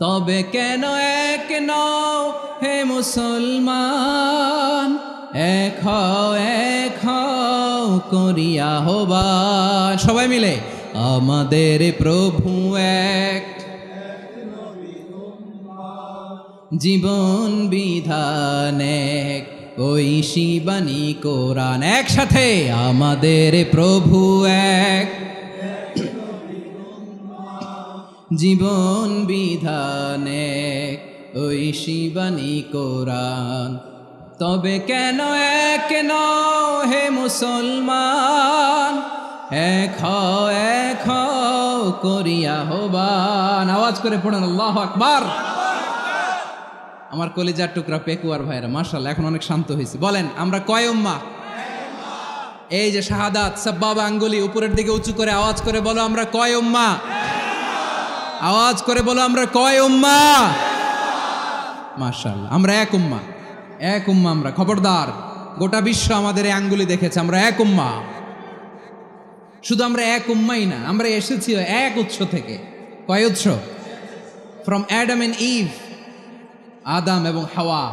Speaker 1: তবে কেন এক নও হে মুসলমান, এক হও করিয়া হবান। সবাই মিলে, আমাদের প্রভু এক, জীবন বিধান এক, ঐশী বাণী কোরআন। একসাথে, আমাদের প্রভু এক, জীবন বিধান এক, ঐশী বাণী কোরআন। তবে কেন এক নও হে মুসলমান, এক হও করিয়া হবান। আওয়াজ করে পড়েন আল্লাহু আকবার। আমার কলিজার টুকরা পেকুয়ার ভাইরা, মাশাআল্লাহ, এখন অনেক শান্ত হয়েছে। বলেন, আমরা কয় উম্মাহ? এই যে শাহাদাত, সাব্বাবা আঙ্গুলি উপরের দিকে উঁচু করে আওয়াজ করে বলো, আমরা কয় উম্মাহ? আওয়াজ করে বলো, আমরা কয় উম্মাহ? মাশাআল্লাহ, আমরা এক উম্মাহ, এক উম্মাহ আমরা। খবরদার, গোটা বিশ্ব আমাদের এই আঙ্গুলি দেখেছে, আমরা এক উম্মাহ। শুধু আমরা এক উম্মাই না, আমরা এসেছি এক উৎস থেকে। কয় উৎস? ফ্রম অ্যাডাম এন্ড ইভ, আদাম এবং হাওয়া,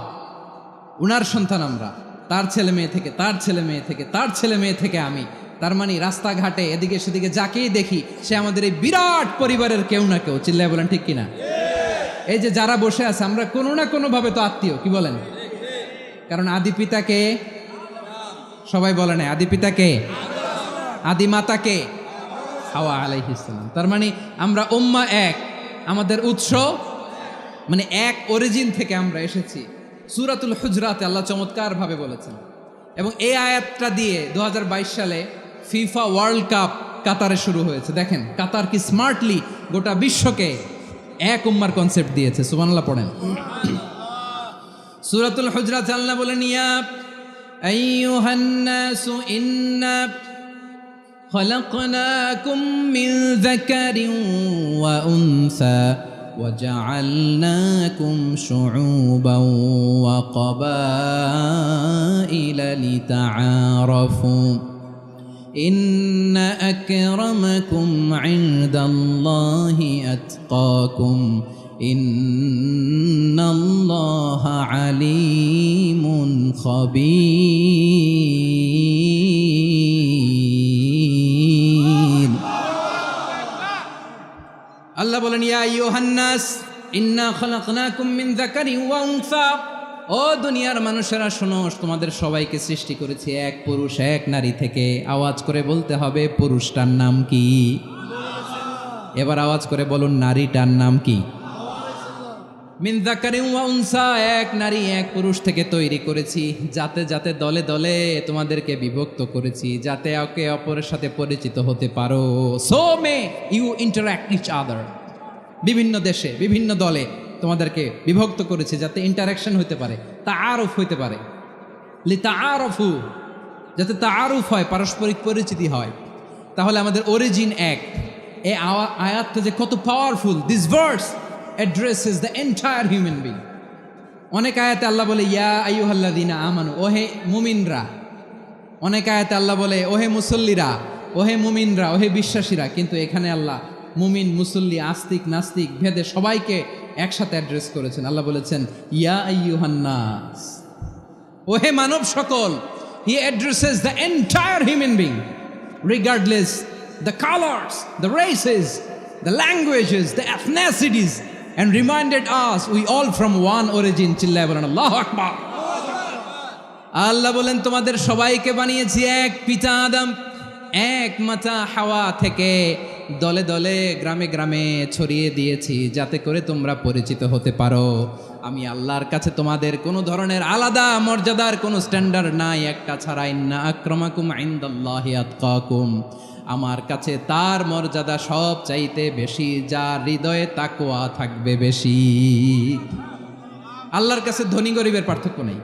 Speaker 1: উনার সন্তান আমরা। তার ছেলে মেয়ে থেকে, তার ছেলে মেয়ে থেকে, তার ছেলে মেয়ে থেকে আমি। তার মানে রাস্তাঘাটে এদিকে সেদিকে যাকেই দেখি, সে আমাদের এই বিরাট পরিবারের কেউ না কেউ। চিল্লায় বলেন ঠিক কিনা? এই যে যারা বসে আছে, আমরা কোনো না কোনো ভাবে তো আত্মীয়। কি বলেন? কারণ আদি পিতাকে, সবাই বলে না, আদি পিতাকে, আদি মাতাকে হাওয়া আলাইহিস সালাম। তার মানে আমরা উম্মাহ এক, আমাদের উৎস মানে এক অরিজিন থেকে আমরা এসেছি। সূরাতুল হুজরাতে আল্লাহ চমৎকার ভাবে বলেছেন। এবং এই আয়াতটা দিয়ে 2022 সালে ফিফা ওয়ার্ল্ড কাপ কাতারে শুরু হয়েছে। দেখেন কাতার কি স্মার্টলি গোটা বিশ্বকে এক উম্মার কনসেপ্ট দিয়েছে। সুবহানাল্লাহ পড়েন। সূরাতুল হুজরাত আল্লাহ বলেন, ইয়া আইয়ুহান নাসু ইন্না খলাকনাকুম মিন যাকারিন ওয়া উনসা وجعلناكم شعوبا وقبائل لتعارفوا إن أكرمكم عند الله أتقاكم إن الله عليم خبير। আল্লাহ বলেন, ইয়া আইয়ুহান নাস ইন্না খলাকনাকুম মিন যাকারিন ওয়া উনসা, ও দুনিয়ার মানুষেরা শোনো, তোমাদের সবাইকে সৃষ্টি করেছি এক পুরুষ এক নারী থেকে। আওয়াজ করে বলতে হবে, পুরুষটার নাম কি? এবার আওয়াজ করে বলুন, নারীটার নাম কি? মিন যাকারিন ওয়া উনসা, এক নারী এক পুরুষ থেকে তৈরি করেছি। যাতে যাতে দলে দলে তোমাদেরকে বিভক্ত করেছি, যাতে একে অপরের সাথে পরিচিত হতে পারো। So may you interact each other. বিভিন্ন দেশে বিভিন্ন দলে তোমাদেরকে বিভক্ত করেছি যাতে ইন্টারাকশন হতে পারে, তাআরুফ হইতে পারে, লিতাআরফু, যাতে তাআরুফ হয়, পারস্পরিক পরিচিতি হয়। তাহলে আমাদের অরিজিন এক। এই আয়াতটা যে কত powerful! This verse addresses the entire human being. অনেক আয়াতে আল্লাহ বলে ইয়া আইয়ুহাল্লাযীনা আমানু, ওহে মুমিনরা। অনেক আয়াতে আল্লাহ বলে ওহে মুসল্লিরা, ওহে মুমিনরা, ওহে বিশ্বাসীরা। কিন্তু এখানে আল্লাহ মুমিন, মুসল্লি, আস্তিক, নাস্তিক ভেদে সবাইকে একসাথে অ্যাড্রেস করেছেন। আল্লাহ বলেছেন ইয়া আইয়ুহান নাস, ওহে মানব সকল। হি addresses the entire human being regardless the colours, the races, the languages, the এথনিসিটিস, and reminded us we all from one origin. চিল্লায় বলেন আল্লাহু আকবার। আল্লাহ বলেন তোমাদের সবাইকে বানিয়েছি এক পিতা আদম, এক মাতা হাওয়া থেকে, দলে দলে গ্রামে গ্রামে ছড়িয়ে দিয়েছি যাতে করে তোমরা পরিচিত হতে পারো। আমি আল্লাহর কাছে তোমাদের কোনো ধরনের আলাদা মর্যাদার কোনো স্ট্যান্ডার্ড নাই একটা ছাড়া। ইন্না আক্রামাকুম ইনদাল্লাহি আতকাকুম, আমার কাছে তার মর্যাদা সব চাইতে বেশি যার হৃদয়ে তাকওয়া থাকবে বেশি। আল্লাহর কাছে ধনী গরিবের পার্থক্য নেই,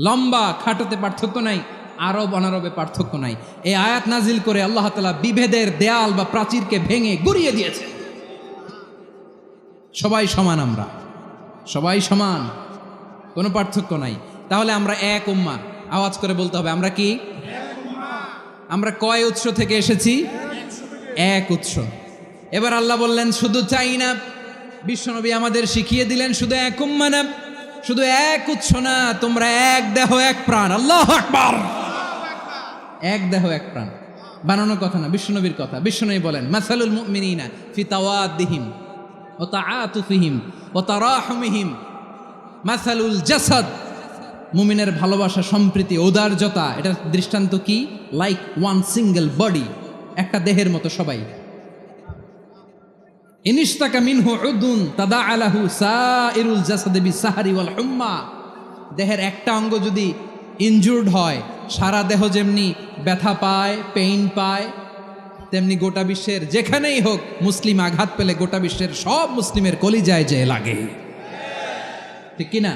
Speaker 1: লম্বা খাটোতে পার্থক্য নাই, আরব অনারবে পার্থক্য নাই। এই আয়াত নাজিল করে আল্লাহ তাআলা বিভেদের দেয়াল বা প্রাচীরকে ভেঙে গুড়িয়ে দিয়েছে। সবাই সমান, আমরা সবাই সমান, কোনো পার্থক্য নাই। তাহলে আমরা এক উম্মাহ। আওয়াজ করে বলতে হবে আমরা কি? আমরা কয় উৎস থেকে এসেছি? এক উৎস। এবার আল্লাহ বললেন শুধু চাই না, বিশ্বনবী আমাদের শিখিয়ে দিলেন শুধু এক উম্মাহ না, শুধু এক উৎস না, তোমরা এক দেহ এক প্রাণ। আল্লাহু আকবার। এক দেহ এক প্রাণ বানানোর কথা না, বিশ্বনবীর কথা। বিশ্বনবী বলেন মাসালুল মুমিনিনা ফি তাওয়াদ্দিহিম ওয়া তাআতুফিহিম ওয়া তারাহুমিহিম মাসালুল জাসাদ। মুমিনের ভালোবাসা, সম্প্রীতি, ঔদার্যতা, এটা দৃষ্টান্ত কি? লাইক ওয়ান সিঙ্গেল বডি, একটা দেহের মতো সবাই। ইনিশতাকা মিনহু উদুন তাদাআ লাহু সাইরুল জাসাদি বিসাহরি ওয়াল হুম্মা। দেহের একটা অঙ্গ যদি ইনজুর্ড হয়, সারা দেহ যেমনি ব্যথা পায়, পেইন পায়, তেমনি গোটা বিশ্বের যেখানেই হোক মুসলিম আঘাত পেলে গোটা বিশ্বের সব মুসলিমের কলিজায় যে লাগে, ঠিক কিনা?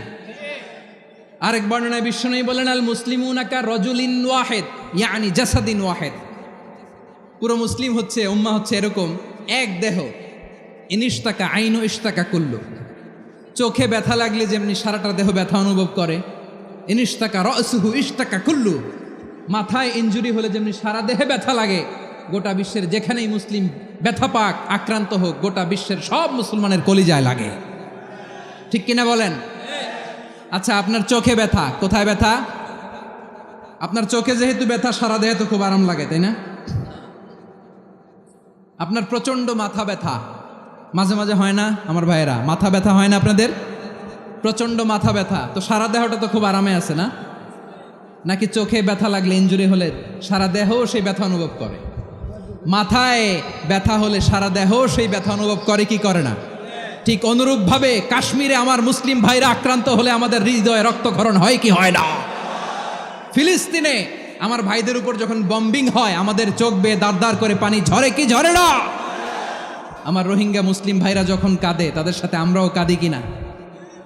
Speaker 1: আরেক বর্ণনায় বিশ্বনবী বলেন আল মুসলিমুনা কা রাজুলিন ওয়াহিদ ইয়ানি জাসাদিন ওয়াহিদ। পুরো মুসলিম হচ্ছে, উম্মাহ হচ্ছে এরকম এক দেহ। ইনিশতাকা আইনু ইশতাকা কুল্লু। চোখে ব্যথা লাগলে যেমনি সারাটা দেহ ব্যথা অনুভব করে, ইনিশতাকা রাসুহু ইশতাকা কুল্লু। মাথায় ইনজুরি হলে যেমনি সারা দেহে ব্যথা লাগে, গোটা বিশ্বের যেখানেই মুসলিম ব্যথা পাক, আক্রান্ত হোক, গোটা বিশ্বের সব মুসলমানের কলিজায় লাগে, ঠিক কিনা বলেন? আচ্ছা, আপনার চোখে ব্যথা, কোথায় ব্যথা? আপনার চোখে যেহেতু ব্যথা, সারা দেহে তো খুব আরাম লাগে, তাই না? আপনার প্রচন্ড মাথা ব্যথা মাঝে মাঝে হয় না আমার ভাইয়েরা? মাথা ব্যথা হয় না আপনাদের? প্রচন্ড মাথা ব্যথা, তো সারা দেহটা তো খুব আরামে আছে না? নাকি চোখে ব্যথা লাগলে, ইনজুরি হলে সারা দেহ সেই ব্যথা অনুভব করে? মাথায় ব্যথা হলে সারা দেহ সেই ব্যথা অনুভব করে কি করে না? ঠিক অনুরূপভাবে কাশ্মীরে আমার মুসলিম ভাইরা আক্রান্ত হলে আমাদের হৃদয়ে রক্তক্ষরণ হয় কি হয় না? ফিলিস্তিনে আমার ভাইদের উপর যখন বম্বিং হয়, আমাদের চোখ বেয়ে দাঁড় দাঁড় করে পানি ঝরে কি ঝরে না? আমার রোহিঙ্গা মুসলিম ভাইরা যখন কাঁদে, তাদের সাথে আমরাও কাঁদি কিনা?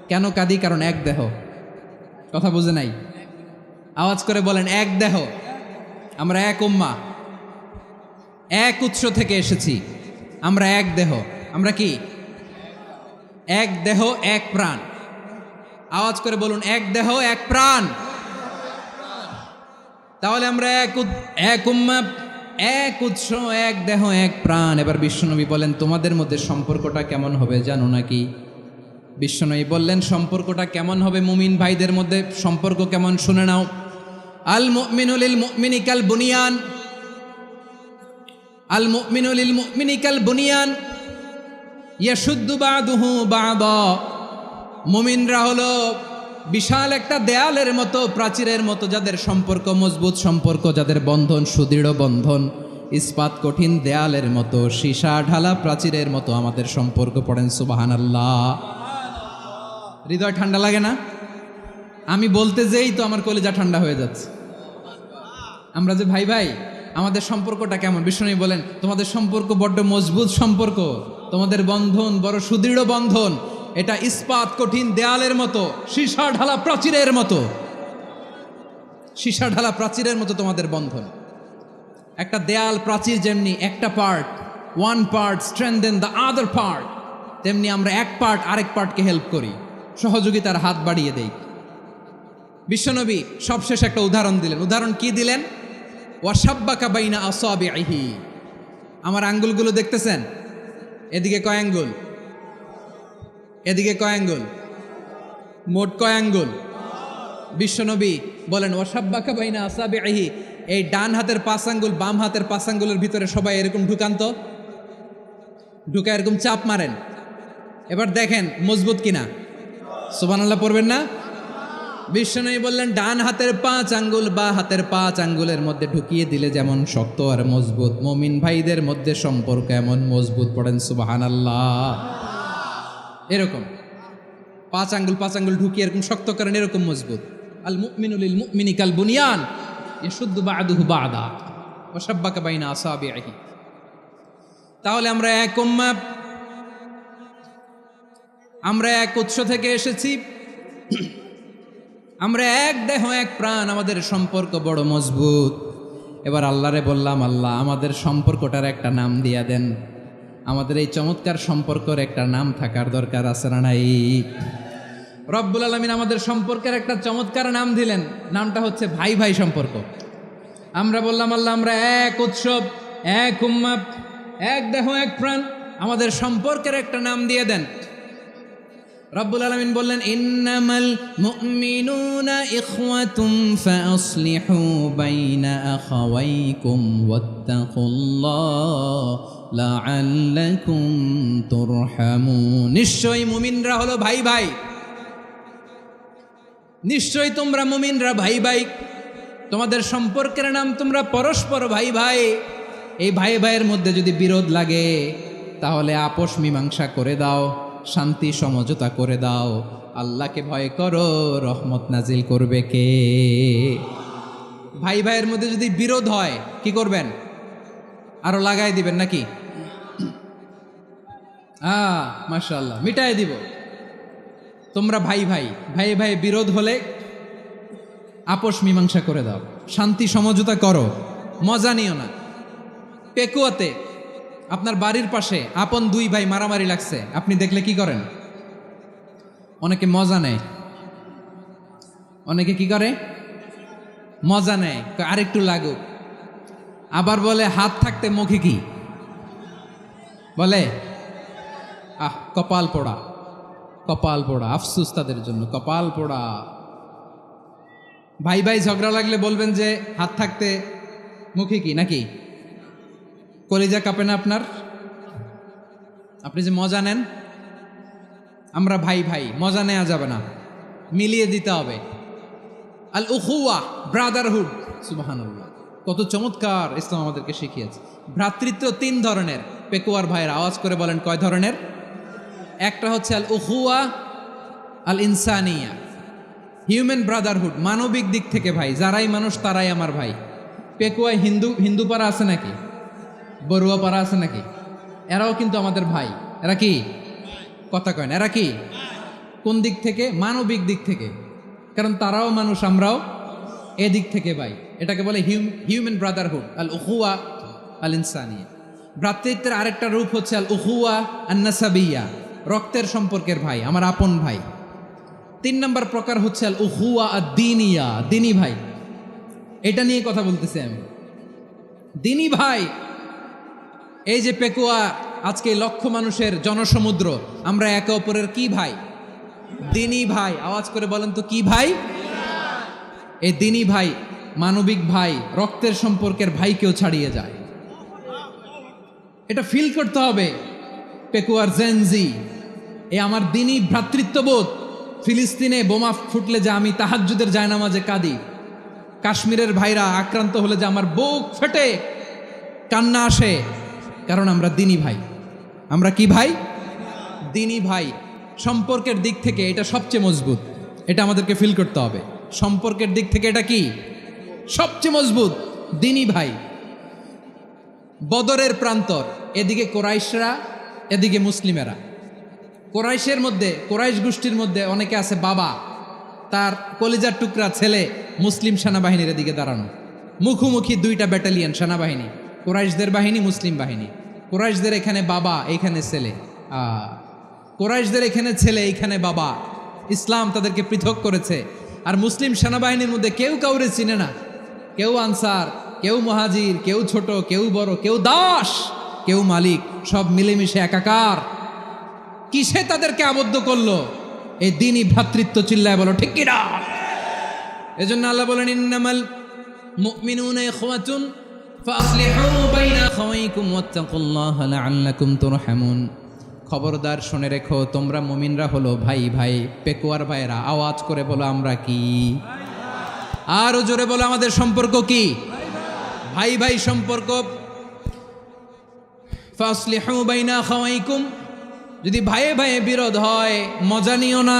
Speaker 1: কেন কাঁদি? কারণ এক দেহ। কথা বুঝে নাই? আওয়াজ করে বলেন এক দেহ। আমরা এক উম্মাহ, এক উৎস থেকে এসেছি, আমরা এক দেহ। আমরা কি? এক দেহ এক প্রাণ। আওয়াজ করে বলুন এক দেহ এক প্রাণ। তাহলে আমরা এক উম্মাহ, এক উৎস, এক দেহ এক প্রাণ। এবার বিশ্বনবী বলেন তোমাদের মধ্যে সম্পর্কটা কেমন হবে জানো নাকি? বিশ্বনবী বললেন সম্পর্কটা কেমন হবে মুমিন ভাইদের মধ্যে? সম্পর্ক কেমন শুনে নাও। আল মুমিনু লিল মুমিনি কাল বুনিয়ান, আল মুমিনু লিল মুমিনি কাল বুনিয়ান ইয়াশুদ্দু বাদুহু বাদা। মুমিনরা হলো বিশাল একটা দেয়ালের মতো, প্রাচীরের মতো, যাদের সম্পর্ক মজবুত সম্পর্ক, যাদের বন্ধন সুদৃঢ় বন্ধন, ইস্পাত কঠিন দেয়ালের মতো, সীসা ঢালা প্রাচীরের মতো আমাদের সম্পর্ক। পড়েন সুবহানাল্লাহ। হৃদয় ঠান্ডা লাগে না? আমি বলতে যেই তো আমার কলিজা ঠান্ডা হয়ে যাচ্ছে। আমরা যে ভাই ভাই, আমাদের সম্পর্কটা কেমন? বিষ্ণু বলেন তোমাদের সম্পর্ক বড্ড মজবুত সম্পর্ক। তোমাদের বন্ধন বড় সুদৃঢ় বন্ধন, এটা ইস্পাত কঠিন দেয়ালের মতো, সীসা ঢালা প্রাচীরের মতো, সীসা ঢালা প্রাচীরের মতো তোমাদের বন্ধন। একটা দেয়াল প্রাচীর যেমনি একটা part, one part strengthen the other part, তেমনি আমরা এক পার্ট আরেক পার্টকে হেল্প করি, সহযোগিতার হাত বাড়িয়ে দেই। বিশ্বনবী সবশেষ একটা উদাহরণ দিলেন। উদাহরণ কি দিলেন? ওয়াসাব্বাকা বাইনা আসাবিহি, আমার আঙ্গুলগুলো দেখতেছেন? এদিকে কয় আঙ্গুল, এদিকে কয় আঙ্গুল, মোট কয় আঙ্গুল? বিশ্বনবী বলেন ওয়াসাব্বাকা বাইনা আসাবিহি, এই ডান হাতের 5 আঙ্গুল বাম হাতের 5 আঙ্গুলের ভিতরে সবাই এরকম ঢুকান্ত, ঢুকা এরকম চাপ মারেন, এবার দেখেন মজবুত কিনা। সুবহানাল্লাহ পড়বেন না? বিশ্বনবী বললেন ডান হাতের 5 আঙ্গুল বা হাতের 5 আঙ্গুলের মধ্যে ঢুকিয়ে দিলে যেমন শক্ত আর মজবুত, মুমিন ভাইদের মধ্যে সম্পর্ক এমন মজবুত। পড়েন সুবহানাল্লাহ। এরকম 5 আঙ্গুল ঢুকিয়ে এরকম শক্ত করেন, এরকম মজবুত। আল মুমিনু লিল মুমিনি কাল বুনিয়ান ইয়াশুদ্দু বা'দুহু বা'দা ওয়া শাব্বাকা বাইনা আসাবিহি। তাহলে আমরা এক উম্মাহ, আমরা এক উৎস থেকে এসেছি, আমরা এক দেহ এক প্রাণ, আমাদের সম্পর্ক বড় মজবুত। এবার আল্লাহরে বললাম, আল্লাহ আমাদের সম্পর্কটার একটা নাম দিয়া দেন। আমাদের এই চমৎকার সম্পর্কের একটা নাম থাকার দরকার আছে না নাই? রব্বুল আলামিন আমাদের সম্পর্কের একটা চমৎকার নাম দিলেন, নামটা হচ্ছে ভাই ভাই সম্পর্ক। আমরা বললাম আল্লাহ আমরা এক উৎসব, এক উম্মাহ, এক দেহ এক প্রাণ, আমাদের সম্পর্কের একটা নাম দিয়ে দেন। রব্বুল আলামিন বললেন ইন্নামাল মুমিনুনা ইখওয়াতুম ফাসলিহু বাইনা আখাওয়াইকুম ওয়াত্তাকুল্লাহ লাআল্লাকুম তুরহামুন। নিশ্চয়ই মুমিনরা হলো ভাই ভাই, নিশ্চয়ই তোমরা মুমিনরা ভাই ভাই, তোমাদের সম্পর্কের নাম তোমরা পরস্পর ভাই ভাই। এই ভাই ভাইয়ের মধ্যে যদি বিরোধ লাগে তাহলে আপোষ মীমাংসা করে দাও, শান্তি সমঝোতা করে দাও। আল্লাহকে ভয় করো, রহমত নাজিল করবে কে? ভাই ভাইয়ের মধ্যে যদি বিরোধ হয় কি করবেন? আরো লাগাই দিবেন নাকি? মাশাআল্লাহ, মিটাই দিব। তোমরা ভাই ভাই, ভাই ভাই বিরোধ হলে আপোষ মীমাংসা করে দাও, শান্তি সমঝোতা করো, মজা নিও না। পেকুয়াতে আপনার বাড়ির পাশে আপন 2 ভাই মারামারি লাগছে, আপনি দেখলে কি করেন? অনেকে মজা নেয়, অনেকে কি করে? মজা নেয়, আরেকটু লাগুক। আবার বলে হাত থাকতে মুখে কি বলে? কপাল পোড়া, কপাল পোড়া, আফসুস তাদের জন্য, কপাল পোড়া। ভাই ভাই ঝগড়া লাগলে বলবেন যে হাত থাকতে মুখে কি, নাকি? কলিজা কাঁপে না আপনার? আপনি যে মজা নেন। আমরা ভাই ভাই, মজা নেওয়া যাবে না, মিলিয়ে দিতে হবে। আল উখুয়া, ব্রাদারহুড। সুবহানাল্লাহ, কত চমৎকার ইসলাম আমাদেরকে শিখিয়েছে। ভ্রাতৃত্ব 3 ধরনের। পেকুয়ার ভাইয়ের আওয়াজ করে বলেন কয় ধরনের? একটা হচ্ছে আল উখুয়া আল ইনসানিয়া, হিউম্যান ব্রাদারহুড, মানবিক দিক থেকে ভাই, যারাই মানুষ তারাই আমার ভাই। পেকুয়ায় হিন্দু পাড়া আছে নাকি? বড়ুয়া পাড়া আছে নাকি? এরাও কিন্তু আমাদের ভাই। এরা কি? কথা কয় না, এরা কি? কোন দিক থেকে? মানবিক দিক থেকে, কারণ তারাও মানুষ, আমরাও এদিক থেকে ভাই। এটাকে বলে হিউম্যান ব্রাদারহুড, আল উখুয়া আল ইনসানিয়া। ভ্রাতৃত্বের আরেকটা রূপ হচ্ছে আল উখুয়া আন নাসাবিয়া, রক্তের সম্পর্কের ভাই, আমার আপন ভাই। 3 নম্বর প্রকার হচ্ছে আল উখুয়া আদ দ্বীনিয়া, দ্বীনি ভাই। এটা নিয়ে কথা বলতেছি আমি। দ্বীনি ভাই, এই যে পেকুয়া আজকে লক্ষ মানুষের জনসমুদ্র, আমরা একে অপরের কি ভাই? দ্বীনি ভাই। আওয়াজ করে বলেন তো কি ভাই? এই দ্বীনি ভাই, মানবিক ভাই, রক্তের সম্পর্কের ভাইকেও ছাড়িয়ে যায়। এটা ফিল করতে হবে। পেকুয়ার জেনজি, এই আমার দ্বীনি ভ্রাতৃত্ববোধ। ফিলিস্তিনে বোমা ফুটলে যে আমি তাহাজ্জুদের জায়নামাজে কাঁদি, কাশ্মীরের ভাইরা আক্রান্ত হলে যে আমার বুক ফেটে কান্না আসে, কারণ আমরা দ্বীনি ভাই। আমরা কি ভাই? দ্বীনি ভাই। সম্পর্কের দিক থেকে এটা সবচেয়ে মজবুত, এটা আমাদেরকে ফিল করতে হবে। সম্পর্কের দিক থেকে এটা কি? সবচেয়ে মজবুত, দ্বীনি ভাই। বদরের প্রান্তর, এদিকে কোরাইশরা, এদিকে মুসলিমেরা। কোরাইশের মধ্যে, কোরাইশ গোষ্ঠীর মধ্যে অনেকে আছে বাবা, তার কলিজার টুকরা ছেলে মুসলিম সেনাবাহিনীর এদিকে দাঁড়ানো, মুখোমুখি দুইটা ব্যাটালিয়ন সেনাবাহিনী, কোরাইশদের বাহিনী, মুসলিম বাহিনী। কোরাইশদের এখানে বাবা, এইখানে ছেলে, কোরাইশদের এখানে ছেলে, এইখানে বাবা। ইসলাম তাদেরকে পৃথক করেছে। আর মুসলিম সেনাবাহিনীর মধ্যে কেউ কাউরে চিনে না, কেউ আনসার, কেউ মুহাজির, কেউ ছোট, কেউ বড়, কেউ দাস, কেউ মালিক, সব মিলেমিশে একাকার। কিসে তাদেরকে আবদ্ধ করলো? এই দ্বীনি ভ্রাতৃত্ব। চিল্লায় বলো ঠিক কিনা? এজন্য আল্লাহ বলেন, ইন্নামাল মুমিনুনা ইখওয়াতুন ফাসলিহু বাইনা আখাওয়াইকুম ওয়াত্তাকুল্লাহা লাআল্লাকুম তুরহামুন। খবরদার শুনে রেখো, তোমরা মুমিনরা হলো ভাই ভাই, পেকুয়ার ভাইরা। আওয়াজ করে বলো আমরা কি? আরো জোরে বলো আমাদের সম্পর্ক কি? ভাই ভাই সম্পর্ক। ফাসলিহু বাইনা আখাওয়াইকুম, যদি ভাইয়ে ভাইয়ে বিরোধ হয় মজা নিও না।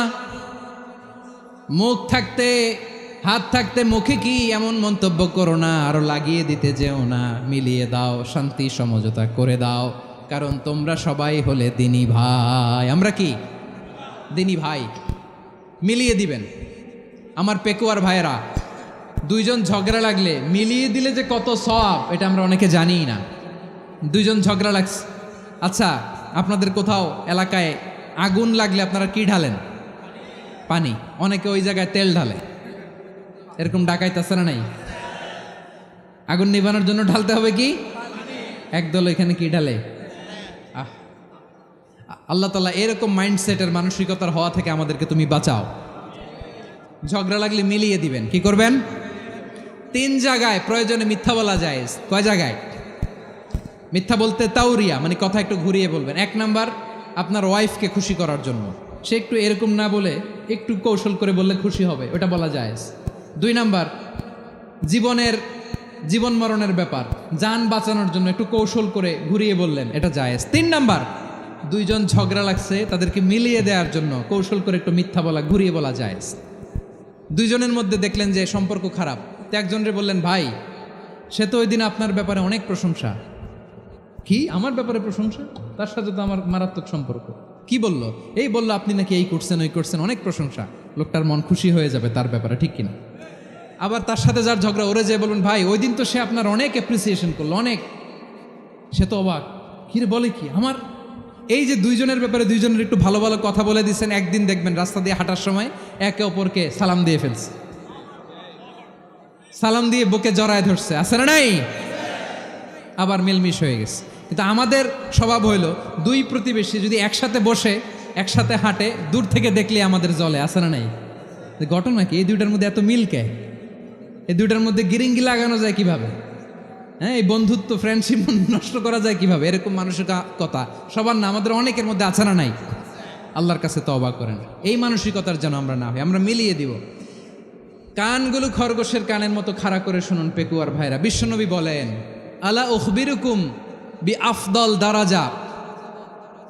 Speaker 1: মুখ থাকতে, হাত থাকতে মুখে কি এমন মন্তব্য করো না, আরো লাগিয়ে দিতে যেও না। মিলিয়ে দাও, শান্তি সমঝোতা করে দাও, কারণ তোমরা সবাই হলে দিনী ভাই। আমরা কি? দিনী ভাই। মিলিয়ে দিবেন। আমার পেকুয়ার ভাইয়েরা, দুইজন ঝগড়া লাগলে মিলিয়ে দিলে যে কত সওয়াব, এটা আমরা অনেকে জানিই না। দুইজন ঝগড়া লাগছে, আচ্ছা আপনাদের কোথাও এলাকায় আগুন লাগলে আপনারা কি ঢালেন? পানি। অনেকে ওই জায়গায় তেল ঢালে। এরকম ডাকাইতেছে না নাই? আগুন নিভানোর জন্য ঢালতে হবে কি? একদল এখানে কি ঢালে? আল্লাহ তাআলা এরকম মাইন্ডসেটের, মানসিকতার হওয়া থেকে আমাদেরকে তুমি বাঁচাও। ঝগড়া লাগলে মিলিয়ে দিবেন। কি করবেন? 3 জায়গায় প্রয়োজনে মিথ্যা বলা যায়। কয় জায়গায় মিথ্যা বলতে? তাউরিয়া, মানে কথা একটু ঘুরিয়ে বলবেন। 1 নাম্বার, আপনার ওয়াইফকে খুশি করার জন্য। সে একটু এরকম না বলে একটু কৌশল করে বললে খুশি হবে, ওটা বলা যায়। 2 নাম্বার, জীবন মরণের ব্যাপার, জান বাঁচানোর জন্য একটু কৌশল করে ঘুরিয়ে বললেন, এটা জায়েজ। 3 নাম্বার, দুইজন ঝগড়া লাগছে, তাদেরকে মিলিয়ে দেওয়ার জন্য কৌশল করে একটু মিথ্যা বলা, ঘুরিয়ে বলা জায়েজ। দুইজনের মধ্যে দেখলেন যে সম্পর্ক খারাপ, তো একজনরে বললেন, ভাই সে তো ওই দিন আপনার ব্যাপারে অনেক প্রশংসা। কি? আমার ব্যাপারে প্রশংসা? তার সাথে তো আমার মারাত্মক সম্পর্ক। কি বলল? এই বলল আপনি নাকি এই করছেন, ওই করছেন, অনেক প্রশংসা। লোকটার মন খুশি হয়ে যাবে তার ব্যাপারে, ঠিক কিনা? আবার তার সাথে যার ঝগড়া, ওরে যে বলবেন, ভাই ওই দিন তো সে আপনার অনেক অ্যাপ্রিসিয়েশন করলো, অনেক। সে তো অবাক, কিরে বলে কি? আমার এই যে দুইজনের ব্যাপারে দুইজনের একটু ভালো ভালো কথা বলে দিচ্ছেন, একদিন দেখবেন রাস্তা দিয়ে হাঁটার সময় একে অপরকে সালাম দিয়ে ফেলছে, সালাম দিয়ে বুকে জড়ায় ধরছে, আছে না নাই? আবার মিলমিশ হয়ে গেছে। কিন্তু আমাদের স্বভাব হইল, দুই প্রতিবেশী যদি একসাথে বসে একসাথে হাঁটে, দূর থেকে দেখলে আমাদের জলে, আছে না নাই? ঘটনা কি? এই দুইটার মধ্যে এত মিল কে? এই দুইটার মধ্যে গিরিঙ্গি লাগানো যায় কিভাবে? হ্যাঁ, এই বন্ধুত্ব, ফ্রেন্ডশিপ নষ্ট করা যায় কিভাবে? এরকম মানসিকতা সবার না, আমাদের অনেকের মধ্যে আছে না নাই? আল্লাহর কাছে তওবা করেন, এই মানসিকতার যেন আমরা না হই, আমরা মিলিয়ে দিব। কানগুলো খরগোশের কানের মতো খাড়া করে শুনুন পেকুয়ার ভাইরা। বিশ্বনবী বলেন, আলা উখবিরুকুম বি আফদল দারাজা,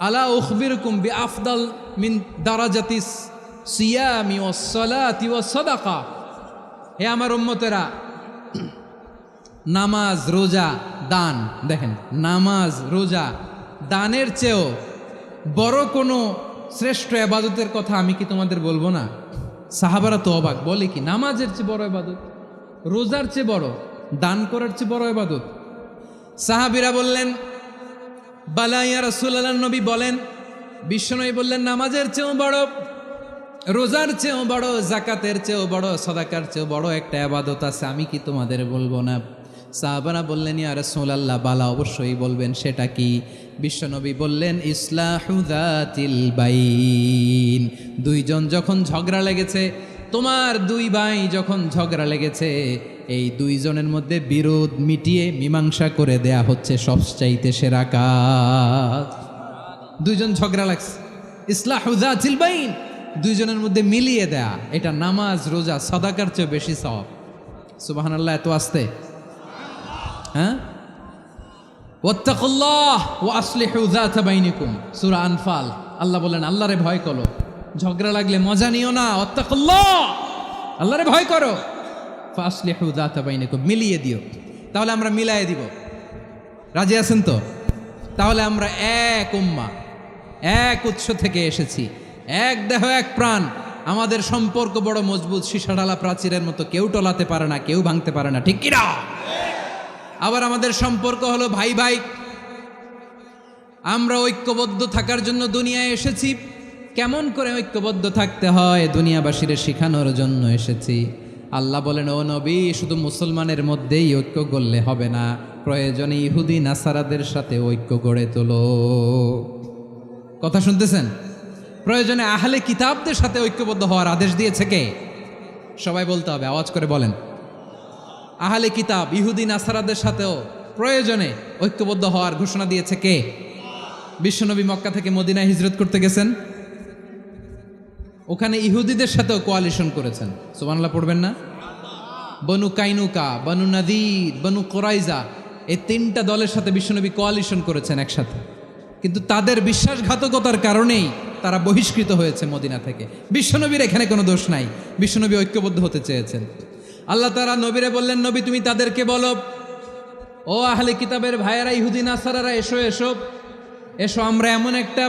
Speaker 1: আলা উখবিরুকুম বি আফদল মিন দারাজাতিস সিয়ামি ওয়াস সালাতি ওয়াস সাদাকা। হে আমার উম্মতেরা, নামাজ, রোজা, দান, দেখেন নামাজ, রোজা, দানের চেয়েও বড় কোনো শ্রেষ্ঠ ইবাদতের কথা আমি কি তোমাদের বলবো না? সাহাবারা তো অবাক, বলে কি নামাজের চেয়ে বড় ইবাদত, রোজার চেয়ে বড়, দান করার চেয়ে বড় ইবাদত? সাহাবীরা বললেন, বালা ইয়া রাসূলুল্লাহ। নবী বলেন, বিশ্বনবী বললেন, নামাজের চেয়েও বড়, রোজার চেয়েও বড়, জাকাতের চেয়েও বড়, সাদাকার চেয়েও বড় একটা ইবাদত আছে, আমি কি তোমাদের বলবো না? সাহাবারা বললেন, ইয়া রাসূলুল্লাহ, বালা অবশ্যই বলবেন, সেটা কি? বিশ্বনবী বললেন, ইসলাহু যাতিল বাইন। দুইজন যখন ঝগড়া লেগেছে, তোমার দুই ভাই যখন ঝগড়া লেগেছে, এই দুইজনের মধ্যে বিরোধ মিটিয়ে মীমাংসা করে দেয়া হচ্ছে সবচাইতে সেরা কাজ। দুইজন ঝগড়া লাগছে, ইসলাহু যাতিল বাইন, দুইজনের মধ্যে মিলিয়ে দেয়া, এটা নামাজ, রোজা, সাদাকার চেয়ে বেশি সওয়াব। সুবহানাল্লাহ, এত আসতে। হ্যাঁ, ওয়াত্তাকুল্লাহ ওয়া আসলিহু যাতা বাইনিকুম, সূরা আনফাল। আল্লাহ বলেন, আল্লাহরে ভয় করো, ঝগড়া লাগলে মজা নিও না। ওয়াত্তাকুল্লাহ, আল্লাহরে ভয় করো। ফাসলিহু যাতা বাইনিকুম, মিলিয়ে দিও। তাহলে আমরা মিলায়ে দিব। রাজি আছেন তো? তাহলে আমরা এক উম্মাহ, এক উৎস থেকে এসেছি, এক দেহ এক প্রাণ। আমাদের সম্পর্ক বড় মজবুত, সীসাডালা প্রাচীরের মতো, কেউ টলাতে পারে না, কেউ ভাঙতে পারে না, ঠিক কিনা? আবার আমাদের সম্পর্ক হলো ভাই ভাই। আমরা ঐক্যবদ্ধ থাকার জন্য দুনিয়ায় এসেছি। কেমন করে ঐক্যবদ্ধ থাকতে হয় দুনিয়াবাসীর শেখানোর জন্য এসেছি। আল্লাহ বলেন, ও নবী, শুধু মুসলমানের মধ্যেই ঐক্য গড়লে হবে না, প্রয়োজনে ইহুদি নাসারাদের সাথে ঐক্য গড়ে তোলো। কথা শুনতেছেন? প্রয়োজনে আহলে কিতাবদের সাথে ঐক্যবদ্ধ হওয়ার আদেশ দিয়েছে কে? সবাই বলতে হবে, আওয়াজ করে বলেন। আহলে কিতাব ইহুদি নাসারাদের সাথেও প্রয়োজনে ঐক্যবদ্ধ হওয়ার ঘোষণা দিয়েছে কে? বিশ্বনবী মক্কা থেকে মদিনায় হিজরত করতে গেছেন, ওখানে ইহুদিদের সাথেও কোয়ালিশন করেছেন। সুবহানাল্লাহ পড়বেন না? বনু কাইনুকা, বনু নাদির, বনু কোরাইজা, এই তিনটা দলের সাথে বিশ্বনবী কোয়ালিশন করেছেন একসাথে। কিন্তু তাদের বিশ্বাসঘাতকতার কারণেই তারা বহিষ্কৃত হয়েছে মদিনা থেকে। বিশ্বনবীর এখানে কোনো দোষ নাই, বিশ্বনবী ঐক্যবদ্ধ হতে চেয়েছেন। আল্লাহ তাআলা নবীরে বললেন, নবী তুমি তাদেরকে বলো, ও আহলে কিতাবের ভাইয়েরা, ইহুদি নাসারারা, এসো এসো এসো, আমরা এমন একটা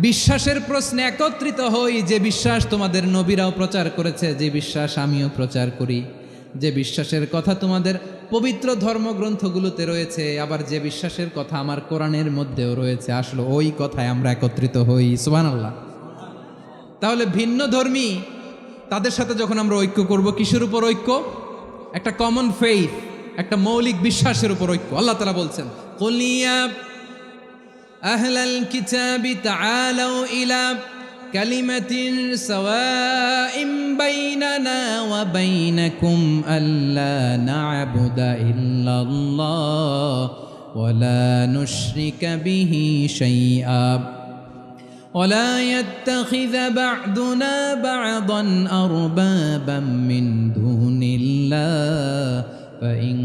Speaker 1: বিশ্বাসের প্রশ্নে একত্রিত হই যে বিশ্বাস তোমাদের নবীরাও প্রচার করেছে, যে বিশ্বাস আমিও প্রচার করি, যে বিশ্বাসের কথা তোমাদের পবিত্র ধর্মগ্রন্থগুলোতে রয়েছে, আবার যে বিশ্বাসের কথা আমার কোরআনের মধ্যেও রয়েছে, আসলে ওই কথায় আমরা একত্রিত হই। সুবহানাল্লাহ। তাহলে ভিন্ন ধর্মী তাদের সাথে যখন আমরা ঐক্য করব, কিসের উপর ঐক্য? একটা কমন ফেইথ, একটা মৌলিক বিশ্বাসের উপর ঐক্য। আল্লাহ তাআলা বলছেন, কুল ইয়া আহলাল কিতাবি তাআলাউ ইলা কালিমাতিন সাওয়াইম বাইনানা ওয়া বাইনাকুম আল্লা না'বুদা ইল্লাল্লাহ ওয়া লা নুশরিকা বিহি শাইআ ولا يتخذ بعضنا بعضا أربابا من دون الله فإن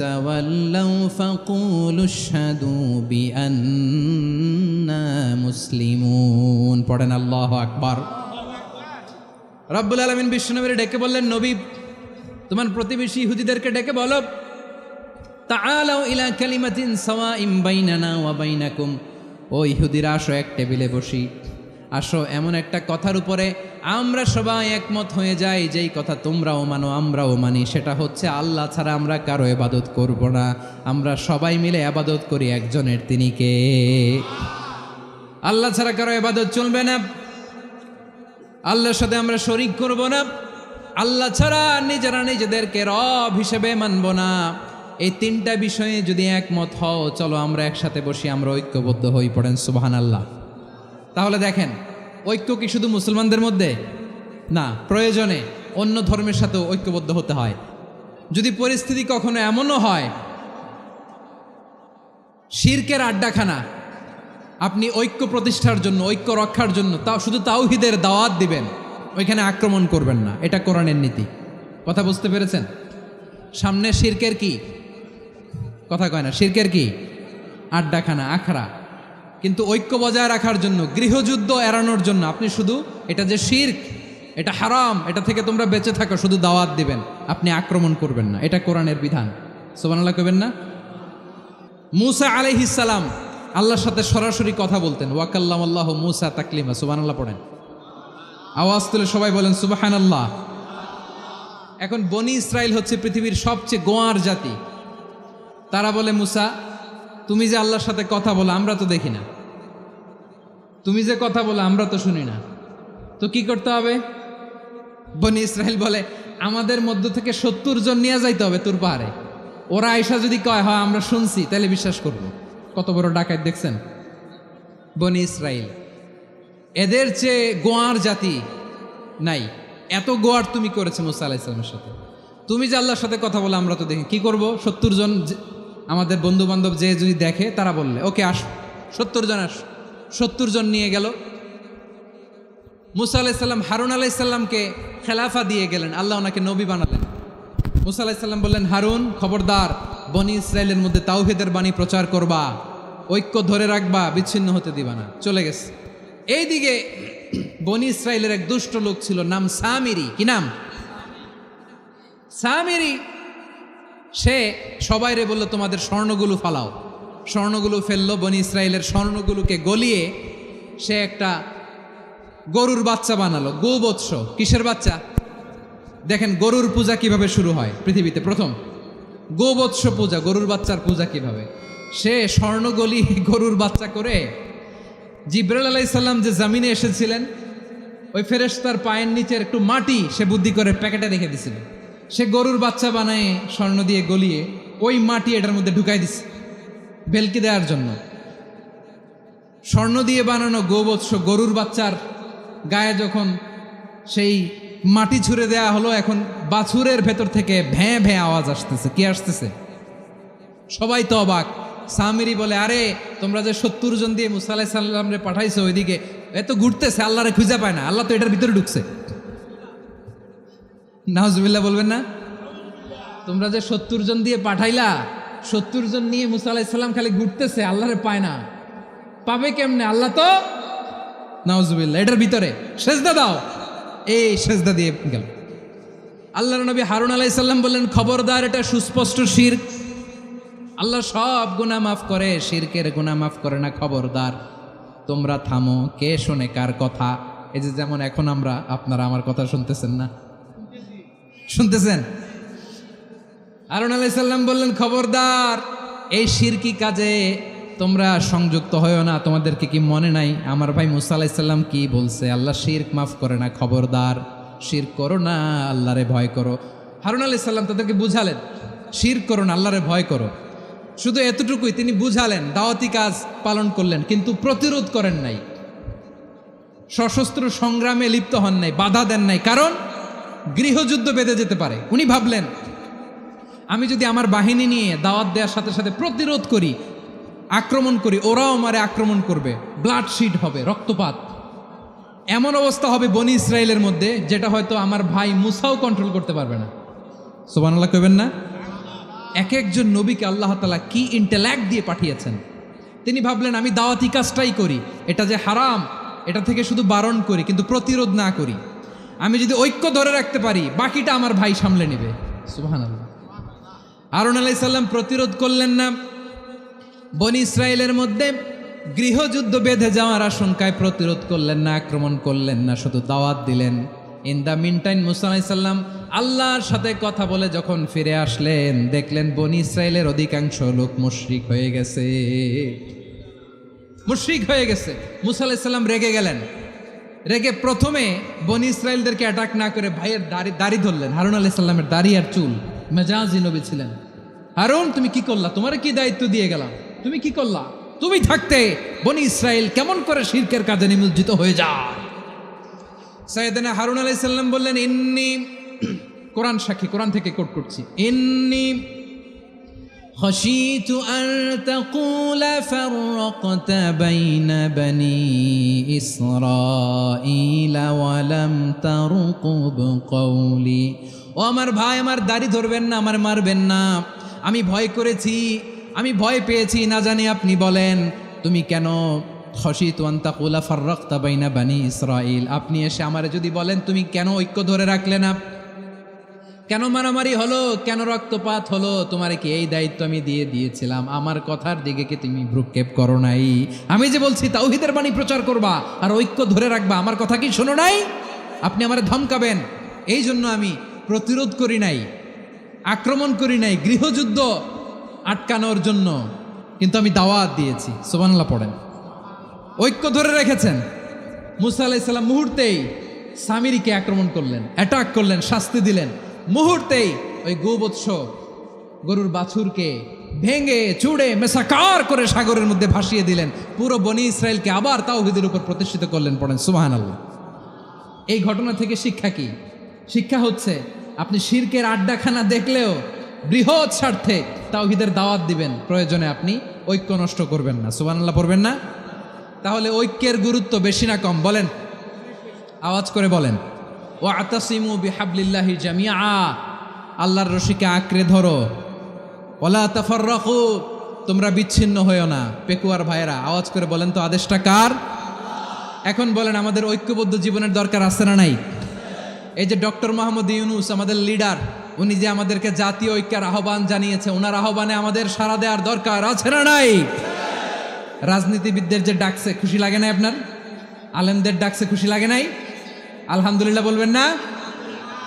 Speaker 1: تولوا فقولوا اشهدوا بأننا مسلمون। পড়েন আল্লাহু আকবার। রব্বুল আলামিন বিশ্বনবীর ডেকে বললেন, নবী তোমার প্রতিবেশী ইহুদিদেরকে ডেকে বলো, তাআলাউ ইলা কালিমাতিন সাওয়াইম বাইনানা ওয়া বাইনাকুম, ও ইহুদিরা আসো, এক টেবিলে বসি, আসো এমন একটা কথার উপরে আমরা সবাই একমত হয়ে যাই, যেই কথা তোমরাও মানো আমরাও মানি, সেটা হচ্ছে আল্লাহ ছাড়া আমরা কারো ইবাদত করব না, আমরা সবাই মিলে ইবাদত করি একজনের, তিনি কে? আল্লাহ ছাড়া কারো ইবাদত চলবে না, আল্লাহর সাথে আমরা শরীক করব না, আল্লাহ ছাড়া নিজেরা নিজেদেরকে রব হিসেবে মানব না। এই তিনটা বিষয়ে যদি একমত হও, চলো আমরা একসাথে বসি, আমরা ঐক্যবদ্ধ হই। পড়েন সুবহানাল্লাহ। তাহলে দেখেন, ঐক্য কি শুধু মুসলমানদের মধ্যে না, প্রয়োজনে অন্য ধর্মের সাথেও ঐক্যবদ্ধ হতে হয়। যদি পরিস্থিতি কখনো এমনও হয় শিরকের আড্ডাখানা, আপনি ঐক্য প্রতিষ্ঠার জন্য, ঐক্য রক্ষার জন্য তাও শুধু তাওহীদের দাওয়াত দিবেন, ওইখানে আক্রমণ করবেন না, এটা কোরআনের নীতি। কথা বুঝতে পেরেছেন? সামনে শিরকের কি কথা কয় না, শিরকের কি আড্ডাখানা, আখড়া। কিন্তু ঐক্য বজায় রাখার জন্য, গৃহযুদ্ধ এড়ানোর জন্য আপনি শুধু এটা যে শিরক, এটা হারাম, এটা থেকে তোমরা বেঁচে থাকো, শুধু দাওয়াত দিবেন, আপনি আক্রমণ করবেন না, এটা কোরআনের বিধান। সুবহানাল্লাহ কইবেন না? মূসা আলাইহিস সালাম আল্লাহর সাথে সরাসরি কথা বলতেন, ওয়া কাল্লামাল্লাহু মূসা তাকলিমা। সুবহানাল্লাহ পড়েন, আওয়াজ তুলে সবাই বলেন সুবহানাল্লাহ। এখন বনি ইসরাইল হচ্ছে পৃথিবীর সবচেয়ে গোয়ার জাতি। তারা বলে, মূসা তুমি যে আল্লাহর সাথে কথা বলো আমরা তো দেখি না, তুমি যে কথা বলো আমরা তো শুনি না, তো কি করতে হবে? বনি ইসরাইল বলে, আমাদের মধ্য থেকে 70 জন নিয়ে যাইতে হবে তুর পাহাড়ে, ওরা আয়েশা যদি কয় হয় আমরা শুনছি, তাহলে বিশ্বাস করব। কত বড় ডাকাত দেখছেন বনি ইসরাইল। এদের চেয়ে গোয়ার জাতি নাই। এত গোয়ার তুমি করেছে মূসা আলাইহিস সালামের সাথে। তুমি যে আল্লাহর সাথে কথা বলে আমরা তো দেখি, কি করব? 70 জন আমাদের বন্ধু বান্ধব যে যদি দেখে, তারা বললে ওকে আসো, 70 জন আসো। 70 জন নিয়ে গেল। মূসা আলাইহিস সালাম হারুন আলাইহিস সালামকে খেলাফা দিয়ে গেলেন, আল্লাহ ওনাকে নবী বানালেন। মূসা আলাইহিস সালাম বললেন, হারুন খবরদার, বনি ইসরাইলের মধ্যে তাওহীদের বাণী প্রচার করবা, ঐক্য ধরে রাখবা, বিচ্ছিন্ন হতে দিবা না। চলে গেছে। এইদিকে বনি ইসরাইলের এক দুষ্ট লোক ছিল, নাম সামিরি। কি নাম? সামিরি। সে সবাইরে বলল, তোমাদের স্বর্ণগুলো ফালাও। স্বর্ণগুলো ফেললো, বনি ইসরাইলের স্বর্ণগুলোকে গলিয়ে সে একটা গরুর বাচ্চা বানালো, গোবৎস। কিসের বাচ্চা? দেখেন গরুর পূজা কিভাবে শুরু হয় পৃথিবীতে প্রথম, গোবৎস পূজা, গরুর বাচ্চার পূজা কিভাবে। সে স্বর্ণগলি গরুর বাচ্চা করে জিব্রাইল আলাইহিস সালাম যে জমিনে এসেছিলেন, ওই ফেরেশতার পায়ের নিচের একটু মাটি সে বুদ্ধি করে প্যাকেটে রেখে দিছিল। সে গরুর বাচ্চা বানায় স্বর্ণ দিয়ে গলিয়ে ওই মাটি এটার মধ্যে ঢুকাই দিছে ভেলকি দেওয়ার জন্য। স্বর্ণ দিয়ে বানানো গোবৎস গরুর বাচ্চার গায়ে যখন সেই মাটি ছুঁড়ে দেয়া হলো, এখন বাছুরের ভেতর থেকে ভ্যাঁ ভ্যাঁ আওয়াজ আসতেছে। কি আসতেছে? সবাই তো অবাক। সামিরি বলে, আরে তোমরা যে 70 জন দিয়ে মুসা আলাইহিস সালামরে পাঠাইছো ওইদিকে, এত ঘুরতেছে, আল্লাহরে খুঁজে পায় না, আল্লাহ তো এটার ভিতরে ঢুকছে। নাউজুবিল্লাহ বলবেন না? তোমরা যে 70 জন দিয়ে পাঠাইলা, 70 জন নিয়ে মুসা আলাইহিস সালাম খালি ঘুরতেছে, আল্লাহরে পায় না। পাবে কেমনে? আল্লাহ তো, নাউজুবিল্লাহ, এটার ভিতরে সেজদা দাও। এই সেজদা দিয়ে গেল। আল্লাহর নবী হারুন আলাইহিস সালাম বললেন, খবরদার, এটা সুস্পষ্ট শিরক। আল্লাহ সব গুনাহ মাফ করে, শিরকের গুনাহ মাফ করে না, খবরদার তোমরা থামো। কে শোনে কার কথা? এই যে যেমন এখন আপনারা আমার কথা শুনতেছেন না? শুনতেছেন? হারুন আলাইহিস সালাম বললেন, খবরদার, এই শিরকি কাজে তোমরা সংযুক্ত হয়েও না। তোমাদেরকে কি মনে নাই আমার ভাই মুসা আলাইহিস সালাম কি বলছে? আল্লাহ শিরক মাফ করে না, খবরদার শিরক করো না, আল্লাহরে ভয় করো। হারুন আলাইহিস সালাম তাদেরকে বুঝালেন, শিরক করো না, আল্লাহরে ভয় করো। শুধু এতটুকুই তিনি বুঝালেন, দাওয়াতি কাজ পালন করলেন, কিন্তু প্রতিরোধ করেন নাই, সশস্ত্র সংগ্রামে লিপ্ত হন নাই, বাধা দেন নাই, কারণ গৃহযুদ্ধ বেঁধে যেতে পারে। উনি ভাবলেন, আমি যদি আমার বাহিনী নিয়ে দাওয়াত দেওয়ার সাথে সাথে প্রতিরোধ করি, আক্রমণ করি, ওরাও আমারে আক্রমণ করবে, ব্লাডশিড হবে, রক্তপাত, এমন অবস্থা হবে বনি ইসরায়েলের মধ্যে যেটা হয়তো আমার ভাই মুসাও কন্ট্রোল করতে পারবে না। সুবহানাল্লাহ কইবেন না? এক একজন নবীকে আল্লাহ তাআলা কি ইন্টেলেক্ট দিয়ে পাঠিয়েছেন। তিনি ভাবলেন, আমি দাওয়াতি কাজটাই করি, এটা যে হারাম এটা থেকে শুধু বারণ করি, কিন্তু প্রতিরোধ না করি। আমি যদি ঐক্য ধরে রাখতে পারি, বাকিটা আমার ভাই সামলে নেবে। সুবহানাল্লাহ। হারুন আলাইহিস সালাম প্রতিরোধ করলেন না, বনি ইসরায়েলের মধ্যে গৃহযুদ্ধ বেঁধে যাওয়ার আশঙ্কায় প্রতিরোধ করলেন না, আক্রমণ করলেন না, শুধু দাওয়াত দিলেন। ইন দ্য মিন টাইম মুসা আলাইহিস সালাম আল্লাহর সাথে কথা বলে যখন ফিরে আসলেন, দেখলেন বনি ইসরায়েলের অধিকাংশ লোক মুশরিক হয়ে গেছে, মুশরিক হয়ে গেছে। মুসা আলাইহিস সালাম রেগে গেলেন। রেগে প্রথমে বনি ইসরায়েলদেরকে অ্যাটাক না করে ভাইয়ের দাড়ি ধরলেন। হারুন আলাইহিস সালামের দাড়ি আর চুল, মেজাজি নবী ছিলেন। হারুন, তুমি কি করলা? তোমারে কি দায়িত্ব দিয়ে গেলাম? তুমি কি করলা? তুমি থাকতে বনি ইসরায়েল কেমন করে শিরকের কাজে নিমজ্জিত হয়ে যায়? সাইয়েদনা হারুন আলাইহিস সালাম বললেন, ইন্নী, কোরআন সাক্ষী, কোরআন থেকে কোট করছি, ইন্নী খাশিতু আন তাকুলা ফাররাকতা বাইনা বনি ইসরাঈলা ওয়া লাম তারকুব কওলি। ও আমার ভাই, আমার দাড়ি ধরবেন না, আমার মারবেন না। আমি ভয় করেছি, আমি ভয় পেয়েছি, না জানি আপনি বলেন তুমি কেন খাশিতু আন তাকুলা ফাররাকতা বাইনা বনি ইসরাঈল, আপনি এসে আমারে যদি বলেন তুমি কেন ঐক্য ধরে রাখলে না, কেন মারামারি হলো, কেন রক্তপাত হলো, তোমারে কি এই দায়িত্ব আমি দিয়ে দিয়েছিলাম? আমার কথার দিকে কি তুমি ভ্রুক্ষেপ করো নাই? আমি যে বলছি তাওহীদের বাণী প্রচার করবা আর ঐক্য ধরে রাখবা, আমার কথা কি শোনো নাই? আপনি আমারে ধমকাবেন, এই জন্য আমি প্রতিরোধ করি নাই, আক্রমণ করি নাই, গৃহযুদ্ধ আটকানোর জন্য, কিন্তু আমি দাওয়াত দিয়েছি। সুবহানাল্লাহ পড়েন। ঐক্য ধরে রেখেছেন। মুসা আলাইহিস সালাম মুহূর্তেই সামিরিকে আক্রমণ করলেন, অ্যাটাক করলেন, শাস্তি দিলেন। মুহূর্তেই ওই গোবৎস গরুর বাছুরকে ভেঙে চুড়ে মেসাকার করে সাগরের মধ্যে ভাসিয়ে দিলেন। পুরো বনি ইসরায়েলকে আবার তাওহীদের উপর প্রতিষ্ঠিত করলেন। পড়েন সুবহানাল্লাহ। এই ঘটনা থেকে শিক্ষা কি? শিক্ষা হচ্ছে, আপনি শিরকের আড্ডাখানা দেখলেও বৃহৎ স্বার্থে তাওহীদের দাওয়াত দিবেন, প্রয়োজনে আপনি ঐক্য নষ্ট করবেন না। সুবহানাল্লাহ পড়বেন না? তাহলে ঐক্যের গুরুত্ব বেশি না কম? বলেন, আওয়াজ করে বলেন। ওয়াতাসিমু বিহাবলিল্লাহি জামিআ, আল্লাহর রশিকে আঁকড়ে ধরো। ওয়ালা তাফাররাকু, তোমরা বিচ্ছিন্ন হয়েও না। পেকুয়ার ভাইয়েরা আওয়াজ করে বলেন তো, আদেশটা কার? এখন বলেন, আমাদের ঐক্যবদ্ধ জীবনের দরকার আছে না নাই? এই যে ডক্টর মোহাম্মদ ইউনূস আমাদের লিডার, উনি যে আমাদেরকে জাতীয় ঐক্যের আহ্বান জানিয়েছে, ওনার আহ্বানে আমাদের সাড়া দেওয়ার দরকার আছে না নাই? রাজনীতিবিদদের যে ডাকছে, খুশি লাগে না আপনার? আলেমদের ডাকছে খুশি লাগে নাই? আলহামদুলিল্লাহ বলবেন না?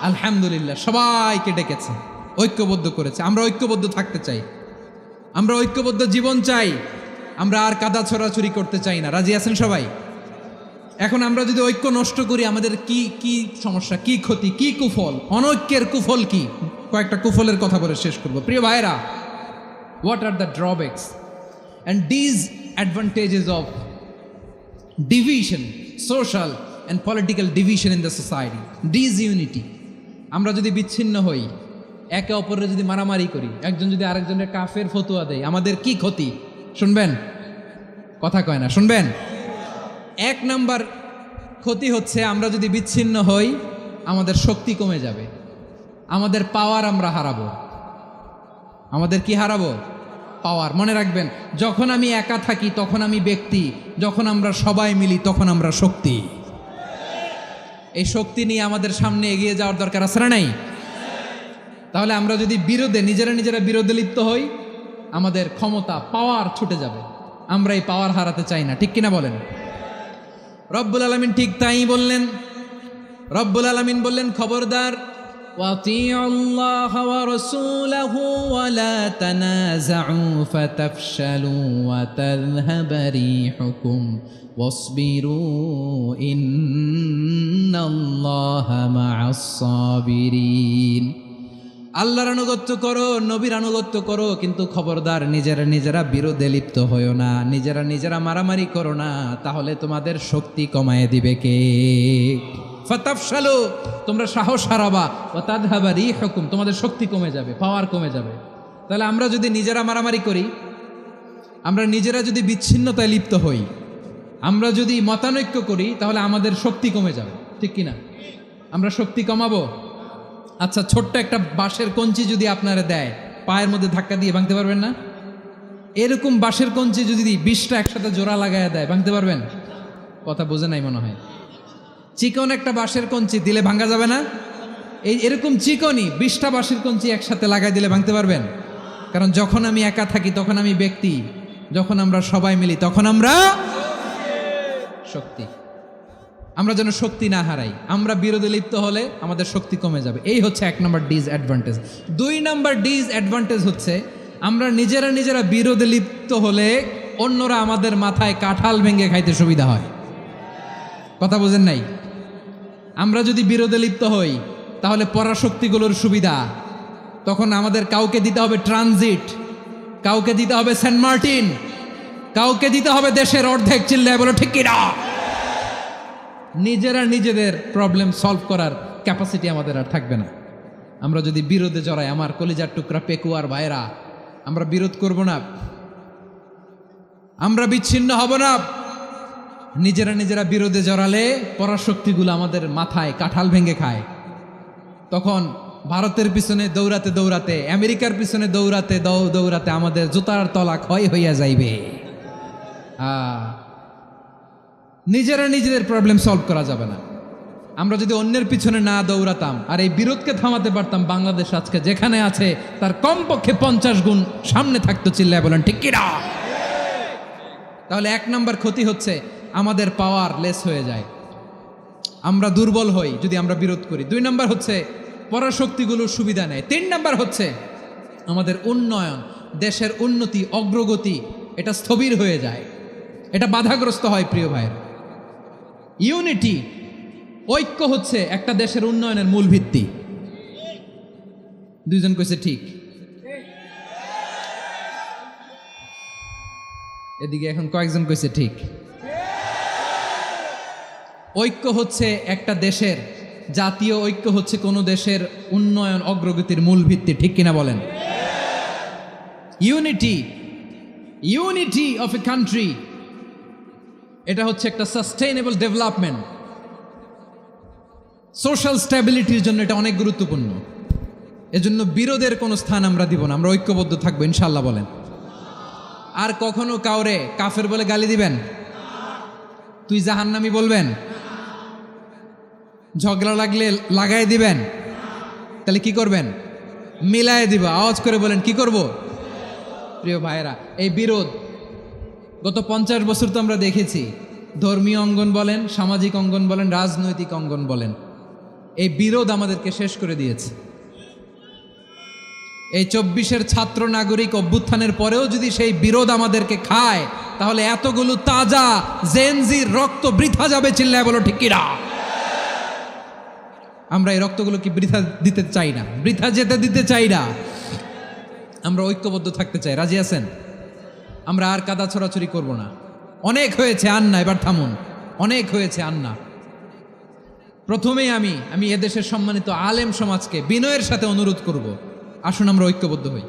Speaker 1: আলহামদুলিল্লাহ, সবাইকে ডেকেছে, ঐক্যবদ্ধ করেছে। আমরা ঐক্যবদ্ধ থাকতে চাই, আমরা ঐক্যবদ্ধ জীবন চাই, আমরা আর কাদা ছড়াছড়ি করতে চাই না। রাজি আছেন সবাই? এখন আমরা যদি ঐক্য নষ্ট করি আমাদের কি কি সমস্যা, কি ক্ষতি, কি কুফল? অনৈক্যের কুফল কি? কয়েকটা কুফলের কথা বলে শেষ করব। প্রিয় ভাইরা, what are the drawbacks and disadvantages of division, social and political division in the society? Disunity. আমরা যদি বিচ্ছিন্ন হই, একে অপরের যদি মারামারি করি, একজন যদি আরেকজনের কাফের ফতোয়া দেয়, আমাদের কি ক্ষতি? শুনবেন? কথা কয় না, শুনবেন? এক নাম্বার ক্ষতি হচ্ছে আমরা যদি বিচ্ছিন্ন হই আমাদের শক্তি কমে যাবে, আমাদের পাওয়ার আমরা হারাবো। আমাদের কি হারাবো? পাওয়ার। মনে রাখবেন, যখন আমি একা থাকি তখন আমি ব্যক্তি, যখন আমরা সবাই মিলি তখন আমরা শক্তি। এই শক্তি নিয়ে আমাদের সামনে এগিয়ে যাওয়ার দরকার আছে না নাই? তাহলে আমরা যদি নিজেরা বিরোধে লিপ্ত হই আমাদের ক্ষমতা, পাওয়ার ছুটে যাবে। আমরা এই পাওয়ার হারাতে চাই না, ঠিক কিনা বলেন? রব্বুল আলামিন ঠিক তাই বললেন। রব্বুল আলামিন বললেন, খবরদার, ওয়াতিউল্লাহ ওয়া রাসূলাহু ওয়া লা তানাযাউ ফাতাফশালু ওয়া তাযহাবা রিহুকুম ওয়াসবিরু ইন্নাল্লাহা মা'আস সাবিরিন। আল্লাহর আনুগত্য করো, নবীর আনুগত্য করো, কিন্তু খবরদার নিজেরা বিরোধে লিপ্ত হইও না, নিজেরা মারামারি করো না, তাহলে তোমাদের শক্তি কমায় দিবে কে? ফাতাফশালু, তোমরা সাহস হারাবা, ওয়া তাযহাবা রিহুকুম, তোমাদের শক্তি কমে যাবে, পাওয়ার কমে যাবে। তাহলে আমরা যদি নিজেরা মারামারি করি, আমরা নিজেরা যদি বিচ্ছিন্নতায় লিপ্ত হই, আমরা যদি মতানৈক্য করি, তাহলে আমাদের শক্তি কমে যাবে, ঠিক কিনা? আমরা শক্তি কমাবো। আচ্ছা, ছোট্ট একটা বাঁশের কঞ্চি যদি আপনারা দেয়, পায়ের মধ্যে ধাক্কা দিয়ে ভাঙতে পারবেন না? এরকম বাঁশের কঞ্চি যদি 20টা একসাথে জোড়া লাগায় দেয়, ভাঙতে পারবেন? কথা বোঝে নাই মনে হয়। চিকন একটা বাঁশের কঞ্চি দিলে ভাঙা যাবে না? এরকম চিকনই 20টা বাঁশের কঞ্চি একসাথে লাগাই দিলে ভাঙতে পারবেন? কারণ যখন আমি একা থাকি তখন আমি ব্যক্তি, যখন আমরা সবাই মিলি তখন আমরা শক্তি। আমরা যেন শক্তি না হারাই। আমরা বিরোধে লিপ্ত হলে আমাদের শক্তি কমে যাবে। এই হচ্ছে 1 নম্বর ডিসঅ্যাডভান্টেজ। 2 নম্বর ডিসঅ্যাডভান্টেজ হচ্ছে আমরা নিজেরা বিরোধে লিপ্ত হলে অন্যরা আমাদের মাথায় কাঁঠাল ভেঙে খাইতে সুবিধা হয়। কথা বোঝেন নাই? আমরা যদি বিরোধে লিপ্ত হই তাহলে পরাশক্তিগুলোর সুবিধা, তখন আমাদের কাউকে দিতে হবে ট্রানজিট, কাউকে দিতে হবে সেন্ট মার্টিন, কাউকে দিতে হবে দেশের অর্ধেক। চিল্লায় বলো ঠিক কিনা? নিজেদের প্রবলেম সলভ করার ক্যাপাসিটি আমাদের আর থাকবে না। আমরা যদি বিরোধে জড়াই, আমার কলিজার টুকরা পেকুয়ার ভাইরা, আমরা বিরোধ করব না, আমরা বিচ্ছিন্ন হব না। নিজেরা বিরোধে জড়ালে পরাশক্তিগুলো আমাদের মাথায় কাঁঠাল ভেঙে খায়। তখন ভারতের পিছনে দৌড়াতে, আমেরিকার পিছনে দৌড়াতে আমাদের জুতার তলা ক্ষয় হইয়া যাইবে। নিজেদের প্রবলেম সলভ করা যাবে না। আমরা যদি অন্যের পিছনে না দৌড়াতাম আর এই বিরোধকে থামাতে পারতাম, বাংলাদেশ আজকে যেখানে আছে তার কমপক্ষে 50 গুণ সামনে থাকতো। চিল্লায় বলেন ঠিক কিনা? তাহলে 1 নম্বর ক্ষতি হচ্ছে আমাদের পাওয়ার লেস হয়ে যায়, আমরা দুর্বল হই যদি আমরা বিরোধ করি। 2 নম্বর হচ্ছে পরাশক্তিগুলোর সুবিধা নেয়। 3 নম্বর হচ্ছে আমাদের উন্নয়ন, দেশের উন্নতি, অগ্রগতি, এটা স্থবির হয়ে যায়, এটা বাধাগ্রস্ত হয়। প্রিয় ভাইয়েরা, ইউনিটি, ঐক্য হচ্ছে একটা দেশের উন্নয়নের মূল ভিত্তি। 2 জন কইছে ঠিক। এদিকে এখন কয়েকজন কইছে ঠিক। ঐক্য হচ্ছে একটা দেশের, জাতীয় ঐক্য হচ্ছে কোনো দেশের উন্নয়ন, অগ্রগতির মূল ভিত্তি, ঠিক কিনা বলেন? ইউনিটি অফ এ কান্ট্রি, এটা হচ্ছে একটা সাস্টেইনেবল ডেভেলপমেন্ট, সোশ্যাল স্ট্যাবিলিটির জন্য এটা অনেক গুরুত্বপূর্ণ। এজন্য বিরোধের কোনো স্থান আমরা দিব না, আমরা ঐক্যবদ্ধ থাকবো ইনশাআল্লাহ বলেন। আর কখনো কাউরে কাফের বলে গালি দিবেন? তুই জাহান্নামী বলবেন? ঝগড়া লাগলে লাগাই দিবেন? তাহলে কি করবেন? মিলায় দিবা। আওয়াজ করে বলেন কি করব? প্রিয় ভাইয়েরা, এই বিরোধ গত 50 বছর তো আমরা দেখেছি, ধর্মীয় অঙ্গন বলেন, সামাজিক অঙ্গন বলেন, রাজনৈতিক অঙ্গন বলেন, এই বিরোধ আমাদেরকে শেষ করে দিয়েছে। এই 24-এর ছাত্র নাগরিক অভ্যুত্থানের পরেও যদি সেই বিরোধ আমাদেরকে খায়, তাহলে এতগুলো তাজা জেনজির রক্ত বৃথা যাবে। চিল্লায় বলো ঠিক কিনা? আমরা এই রক্তগুলো কি বৃথা দিতে চাই না, বৃথা যেতে দিতে চাই না। আমরা ঐক্যবদ্ধ থাকতে চাই। রাজি আছেন? আমরা আর কাদা ছড়াছড়ি করব না। অনেক হয়েছে, আন্না, এবার থামুন। অনেক হয়েছে, আন্না। প্রথমেই আমি এদেশের সম্মানিত আলেম সমাজকে বিনয়ের সাথে অনুরোধ করব, আসুন আমরা ঐক্যবদ্ধ হই।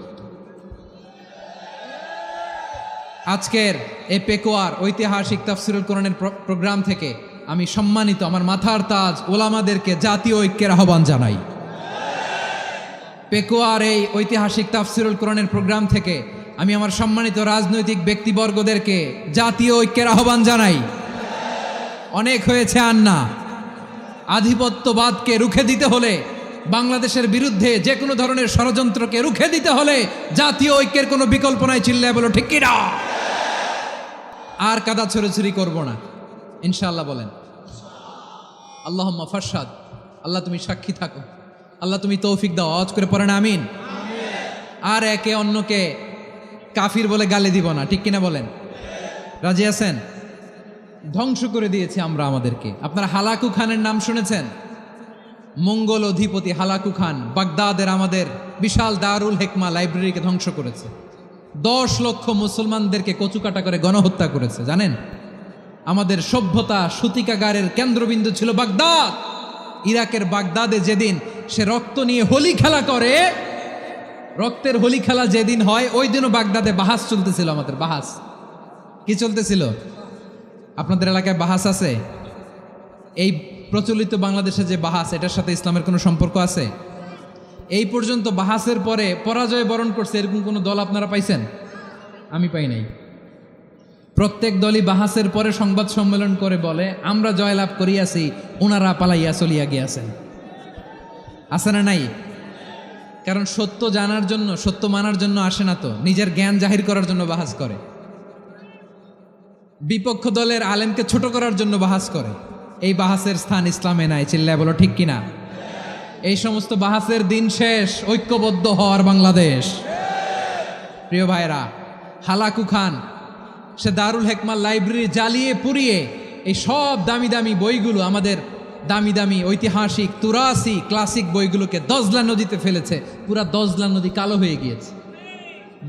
Speaker 1: আজকের এই পেকুয়ার ঐতিহাসিক তাফসিরুল কোরআনের প্রোগ্রাম থেকে আমি সম্মানিত আমার মাথার তাজ ওলামাদেরকে জাতীয় ঐক্যের আহ্বান জানাই। পেকুয়ার এই ঐতিহাসিক তাফসিরুল কোরআনের প্রোগ্রাম থেকে আমি আমার সম্মানিত রাজনৈতিক ব্যক্তিবর্গদেরকে জাতীয় ঐক্যের আহ্বান জানাই। অনেক হয়েছে, আন্না। আধিপত্যবাদকে রুখে দিতে হলে, বাংলাদেশের বিরুদ্ধে যে কোনো ধরনের ষড়যন্ত্রকে রুখে দিতে হলে জাতীয় ঐক্যের কোনো বিকল্প নাই। চিল্লায় বলো ঠিক কিনা? আর কাদা ছড়াছড়ি করব না, ইনশাআল্লাহ বলেন। আল্লাহুম্মা ফারশাদ। আল্লাহ তুমি সাক্ষী থাকো, আল্লাহ তুমি তৌফিক দাও। আওয়াজ করে পড়েন আমিন। আর একে অন্যকে কাফির বলে গালি দিব না, ঠিক কিনা বলেন? রাজি আছেন? ধ্বংস করে দিয়েছি আমরা আমাদেরকে। আপনারা হালাকু খানের নাম শুনেছেন? মঙ্গল অধিপতি হালাকু খান বাগদাদের আমাদের বিশাল দারুল হেকমা লাইব্রেরিকে ধ্বংস করেছে। 10 লক্ষ মুসলমানদেরকে কচুকাটা করে গণহত্যা করেছে। জানেন, আমাদের সভ্যতা সূতিকাগারের কেন্দ্রবিন্দু ছিল বাগদাদ। ইরাকের বাগদাদে যেদিন সে রক্ত নিয়ে হোলি খেলা করে, রক্তের হোলি খেলা যেদিন হয়, ওই দিনও বাগদাদে বাহাস চলতেছিল। আমাদের বাহাস কি চলতেছিল? আপনাদের এলাকায় বাহাস আছে? এই প্রচলিত বাংলাদেশে যে বাহাস, এটার সাথে ইসলামের কোনো সম্পর্ক আছে? এই পর্যন্ত বাহাসের পরে পরাজয় বরণ করছে এরকম কোনো দল আপনারা পাইছেন? আমি পাই নাই। প্রত্যেক দলই বাহাসের পরে সংবাদ সম্মেলন করে বলে, আমরা জয়লাভ করিয়াছি, ওনারা পালাইয়া চলিয়া গিয়াছেন। আছে না নাই? কারণ সত্য জানার জন্য, সত্য মানার জন্য আসে না তো, নিজের জ্ঞান জাহির করার জন্য বাহাস করে। বিপক্ষ দলের আলেমকে ছোট করার জন্য বাহাস করে। এই বাহাসের স্থান ইসলামে নাই। চিল্লায় বলো ঠিক কিনা? এই সমস্ত বাহাসের দিন শেষ। ঐক্যবদ্ধ হওয়ার বাংলাদেশ। প্রিয় ভাইরা, হালাকু খান সে দারুল হেকমা লাইব্রেরি জ্বালিয়ে পুড়িয়ে এই সব দামি দামি বইগুলো, আমাদের দামি দামি ঐতিহাসিক তুরাসি ক্লাসিক বইগুলোকে দজলা নদীতে ফেলেছে। পুরা দজলা নদী কালো হয়ে গিয়েছে।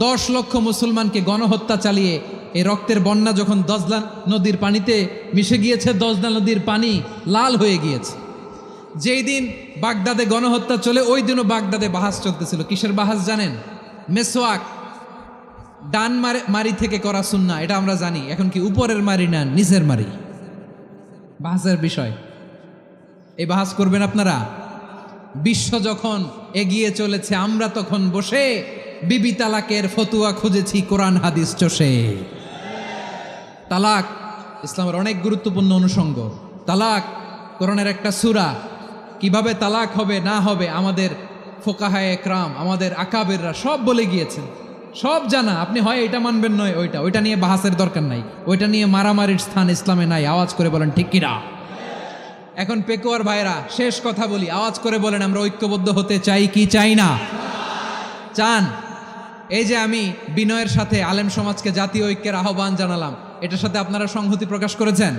Speaker 1: 10 লক্ষ মুসলমানকে গণহত্যা চালিয়ে এই রক্তের বন্যা যখন দজলা নদীর পানিতে মিশে গিয়েছে, দজলা নদীর পানি লাল হয়ে গিয়েছে। যেই দিন বাগদাদে গণহত্যা চলে, ওই দিনও বাগদাদে বাহাস চলতেছিল। কিসের বাহাস জানেন? মেসওয়াক, ডান মারি থেকে করা সুন্নাহ, এটা আমরা জানি। এখন কি উপরের মারি না নিচের মারি? বাহাসের বিষয়। এই বাহাস করবেন আপনারা? বিশ্ব যখন এগিয়ে চলেছে, আমরা তখন বসে বিবি তালাকের ফতুয়া খুঁজেছি কোরআন হাদিস চষে। তালাক ইসলামের অনেক গুরুত্বপূর্ণ অনুষঙ্গ। তালাক কোরআনের একটা সূরা। কিভাবে তালাক হবে না হবে আমাদের ফোকাহায়ে একরাম, আমাদের আকাবেররা সব বলে গিয়েছেন, সব জানা। আপনি হয় এটা মানবেন, নয় ওইটা নিয়ে বাহাসের দরকার নাই। ওইটা নিয়ে মারামারির স্থান ইসলামে নাই। আওয়াজ করে বলেন ঠিক কিনা? এখন পেকুয়ার ভাইরা, শেষ কথা বলি, আওয়াজ করে বলেন, আমরা ঐক্যবদ্ধ হতে চাই কি চাই না? চান? এই যে আমি বিনয়ের সাথে আলেম সমাজকে জাতীয় ঐক্যের আহ্বান জানালাম, এটার সাথে আপনারা সংহতি প্রকাশ করেছেন?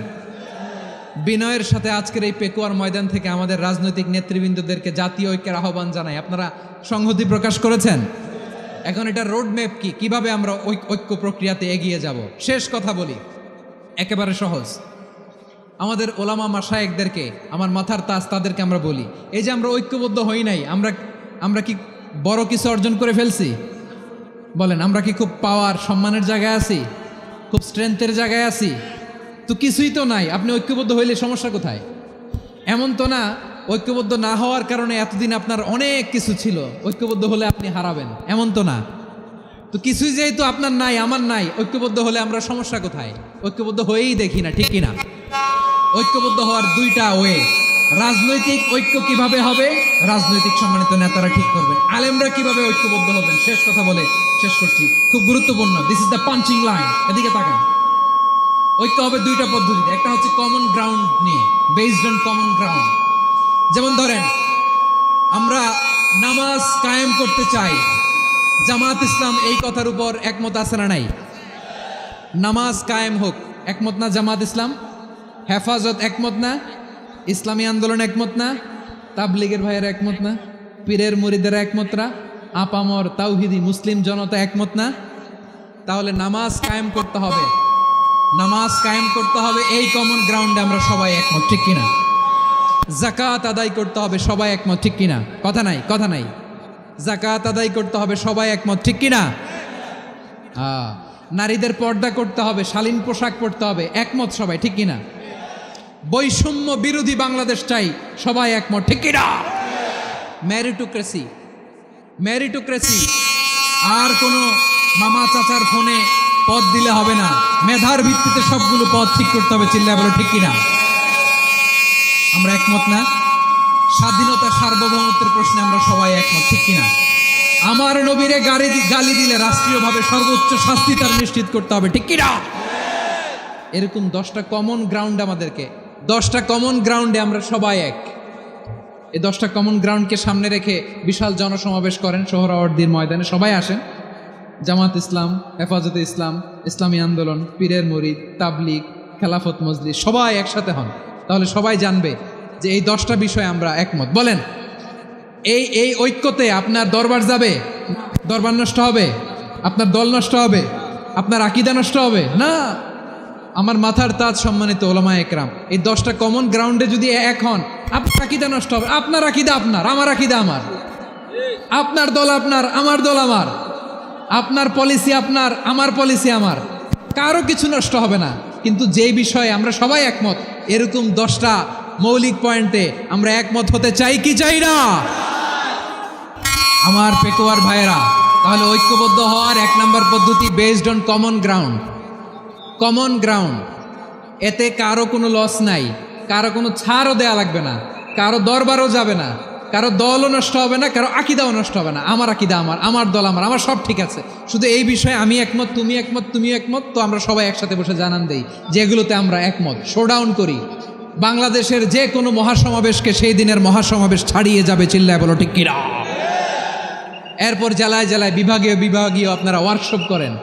Speaker 1: বিনয়ের সাথে আজকের এই পেকুয়ার ময়দান থেকে আমাদের রাজনৈতিক নেতৃবৃন্দদেরকে জাতীয় ঐক্যের আহ্বান জানাই, আপনারা সংহতি প্রকাশ করেছেন? এখন এটা রোডম্যাপ কি, কিভাবে আমরা ঐক্য প্রক্রিয়াতে এগিয়ে যাব? শেষ কথা বলি, একেবারে সহজ। আমাদের ওলামা মাশায়েখদেরকে, আমার মাথার তাজ, তাদেরকে আমরা বলি, এই যে আমরা ঐক্যবদ্ধ হই নাই, আমরা কি বড় কিছু অর্জন করে ফেলছি? বলেন, আমরা কি খুব পাওয়ার সম্মানের জায়গায় আছি? খুব স্ট্রেংথের জায়গায় আছি? তো কিছুই তো নাই। আপনি ঐক্যবদ্ধ হইলে সমস্যা কোথায়? এমন তো না ঐক্যবদ্ধ না হওয়ার কারণে এতদিন আপনার অনেক কিছু ছিল, ঐক্যবদ্ধ হলে আপনি হারাবেন, এমন তো না। তো কিছুই যেহেতু আপনার নাই, আমার নাই, ঐক্যবদ্ধ হলে আমরা সমস্যা কোথায়? ঐক্যবদ্ধ হয়েই দেখি না, ঠিক কিনা? ঐক্যবদ্ধ হওয়ার দুইটা ওয়ে। রাজনৈতিক ঐক্য কিভাবে হবে? রাজনৈতিক সম্মানিত নেতারা ঠিক করবেন। আলেমরা কিভাবে ঐক্যবদ্ধ হবেন? শেষ কথা বলে শেষ করছি, খুব গুরুত্বপূর্ণ। This is the punching line. এদিকে তাকান। ঐক্য হবে দুইটা পদ্ধতিতে, একটা হচ্ছে কমন গ্রাউন্ড নিয়ে, বেসড অন কমন গ্রাউন্ড। যেমন ধরেন আমরা নামাজ কায়েম করতে চাই, জামাত ইসলাম এই কথার উপর একমত আছে না নাই? নামাজ কায়েম হোক, একমত না জামাত ইসলাম? হেফাজত একমত না? ইসলামী আন্দোলন একমত না? তাবলীগের ভাইয়েরা একমত না? পীরের মুরিদেরা একমত না? আপামর তাওহিদি মুসলিম জনতা একমত না? তাহলে নামাজ কায়েম করতে হবে, নামাজ কায়েম করতে হবে এই কমন গ্রাউন্ডে আমরা সবাই একমত, ঠিক কিনা? যাকাত আদায় করতে হবে, সবাই একমত, ঠিক কিনা? কথা নাই, কথা নাই। যাকাত আদায় করতে হবে, সবাই একমত, ঠিক কিনা? নারীদের পর্দা করতে হবে, শালীন পোশাক পরতে হবে, একমত সবাই, ঠিক কিনা? বৈষম্য বিরোধী বাংলাদেশ চাই, সবাই একমত, ঠিক কিনা? মেরিটোক্রেসি, মেরিটোক্রেসি, আর কোনো মামা চাচার ফোনে পদ দিলে হবে না, মেধার ভিত্তিতে সবগুলো পদ ঠিক করতে হবে, চিল্লায় বলো ঠিক কিনা? আমরা একমত না? স্বাধীনতা সার্বভৌমত্বের প্রশ্নে আমরা সবাই একমত, ঠিক কিনা? আমার নবীরে গালি দিলে রাষ্ট্রীয়ভাবে সর্বোচ্চ শাস্তি তার নিশ্চিত করতে হবে, ঠিক কিনা? এরকম 10টা কমন গ্রাউন্ড আমাদেরকে, 10টা কমন গ্রাউন্ডে আমরা সবাই এক। এই 10টা কমন গ্রাউন্ডকে সামনে রেখে বিশাল জনসমাবেশ করেন সোহরাওয়ার্দীর ময়দানে, সবাই আসেন। জামাত ইসলাম, হেফাজতে ইসলাম, ইসলামী আন্দোলন, পীরের মুরিদ, তাবলীগ, খেলাফত মজলিস, সবাই একসাথে হন, তাহলে সবাই জানবে যে এই 10টা বিষয়ে আমরা একমত। বলেন, এই ঐক্যতে আপনার দরবার যাবে? দরবার নষ্ট হবে? আপনার দল নষ্ট হবে? আপনার আকীদা নষ্ট হবে? না। আমার মাথার তাজ সম্মানিত ওলামা একরাম, এই 10টা কমন গ্রাউন্ডে যদি এক হন, আপনার আকীদা নষ্ট হবে? আপনার আকীদা আপনার, আমার আকীদা আমার, আপনার দল আপনার, আমার দল আমার, আপনার পলিসি আপনার, আমার পলিসি আমার, কারো কিছু নষ্ট হবে না। কিন্তু যেই বিষয়ে আমরা সবাই একমত, এরকম 10টা মৌলিক পয়েন্টে আমরা একমত হতে চাই কি চাই না? আমার পেকুয়ার ভাইয়েরা, তাহলে ঐক্যবদ্ধ হওয়ার 1 নম্বর পদ্ধতি based on common ground. Common ground, এতে কারো কোনো লস নাই, কারো কোনো ছাড়ও দেয়া লাগবে না, কারো দরবারও যাবে না, কারো দলও নষ্ট হবে না, কারো আকীদাও নষ্ট হবে না। আমার আকীদা আমার, আমার দল আমার, আমার সব ঠিক আছে। শুধু এই বিষয়ে আমি একমত, তুমি একমত, তুমি একমত, তো আমরা সবাই একসাথে বসে জানান দেই যেগুলোতে আমরা একমত, শোডাউন করি। বাংলাদেশের যে কোনো মহাসমাবেশকে সেই দিনের মহাসমাবেশ ছাড়িয়ে যাবে, চিল্লায় বলো ঠিক কিনা? এরপর জেলায় জেলায় বিভাগীয় বিভাগীয় আপনারা ওয়ার্কশপ করেন,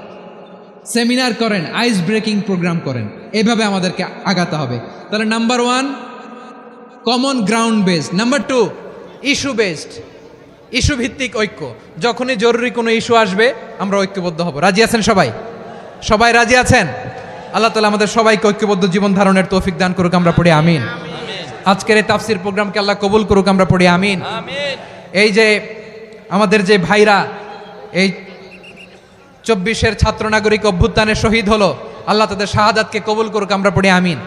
Speaker 1: সেমিনার করেন, আইস ব্রেকিং প্রোগ্রাম করেন, এভাবে আমাদেরকে আগাতে হবে। তাহলে number 1 common ground based, number 2 issue based, issue ভিত্তিক ঐক্য। যখনই জরুরি কোনো ইস্যু আসবে আমরা ঐক্যবদ্ধ হব। রাজি আছেন সবাই? সবাই রাজি আছেন? আল্লাহ তাআলা আমাদের সবাইকে ঐক্যবদ্ধ জীবন ধারণের তৌফিক দান করুক, আমরা পড়ি আমিন। আজকের এই তাফসীর প্রোগ্রামকে আল্লাহ কবুল করুক, আমরা পড়ি আমিন। এই যে আমাদের যে ভাইরা এই 24-এর ছাত্র নাগরিক অভ্যুত্থানে শহীদ হলো, আল্লাহ তাদের শাহাদাতকে কবুল করুক, আমরা পড়ি আমিন।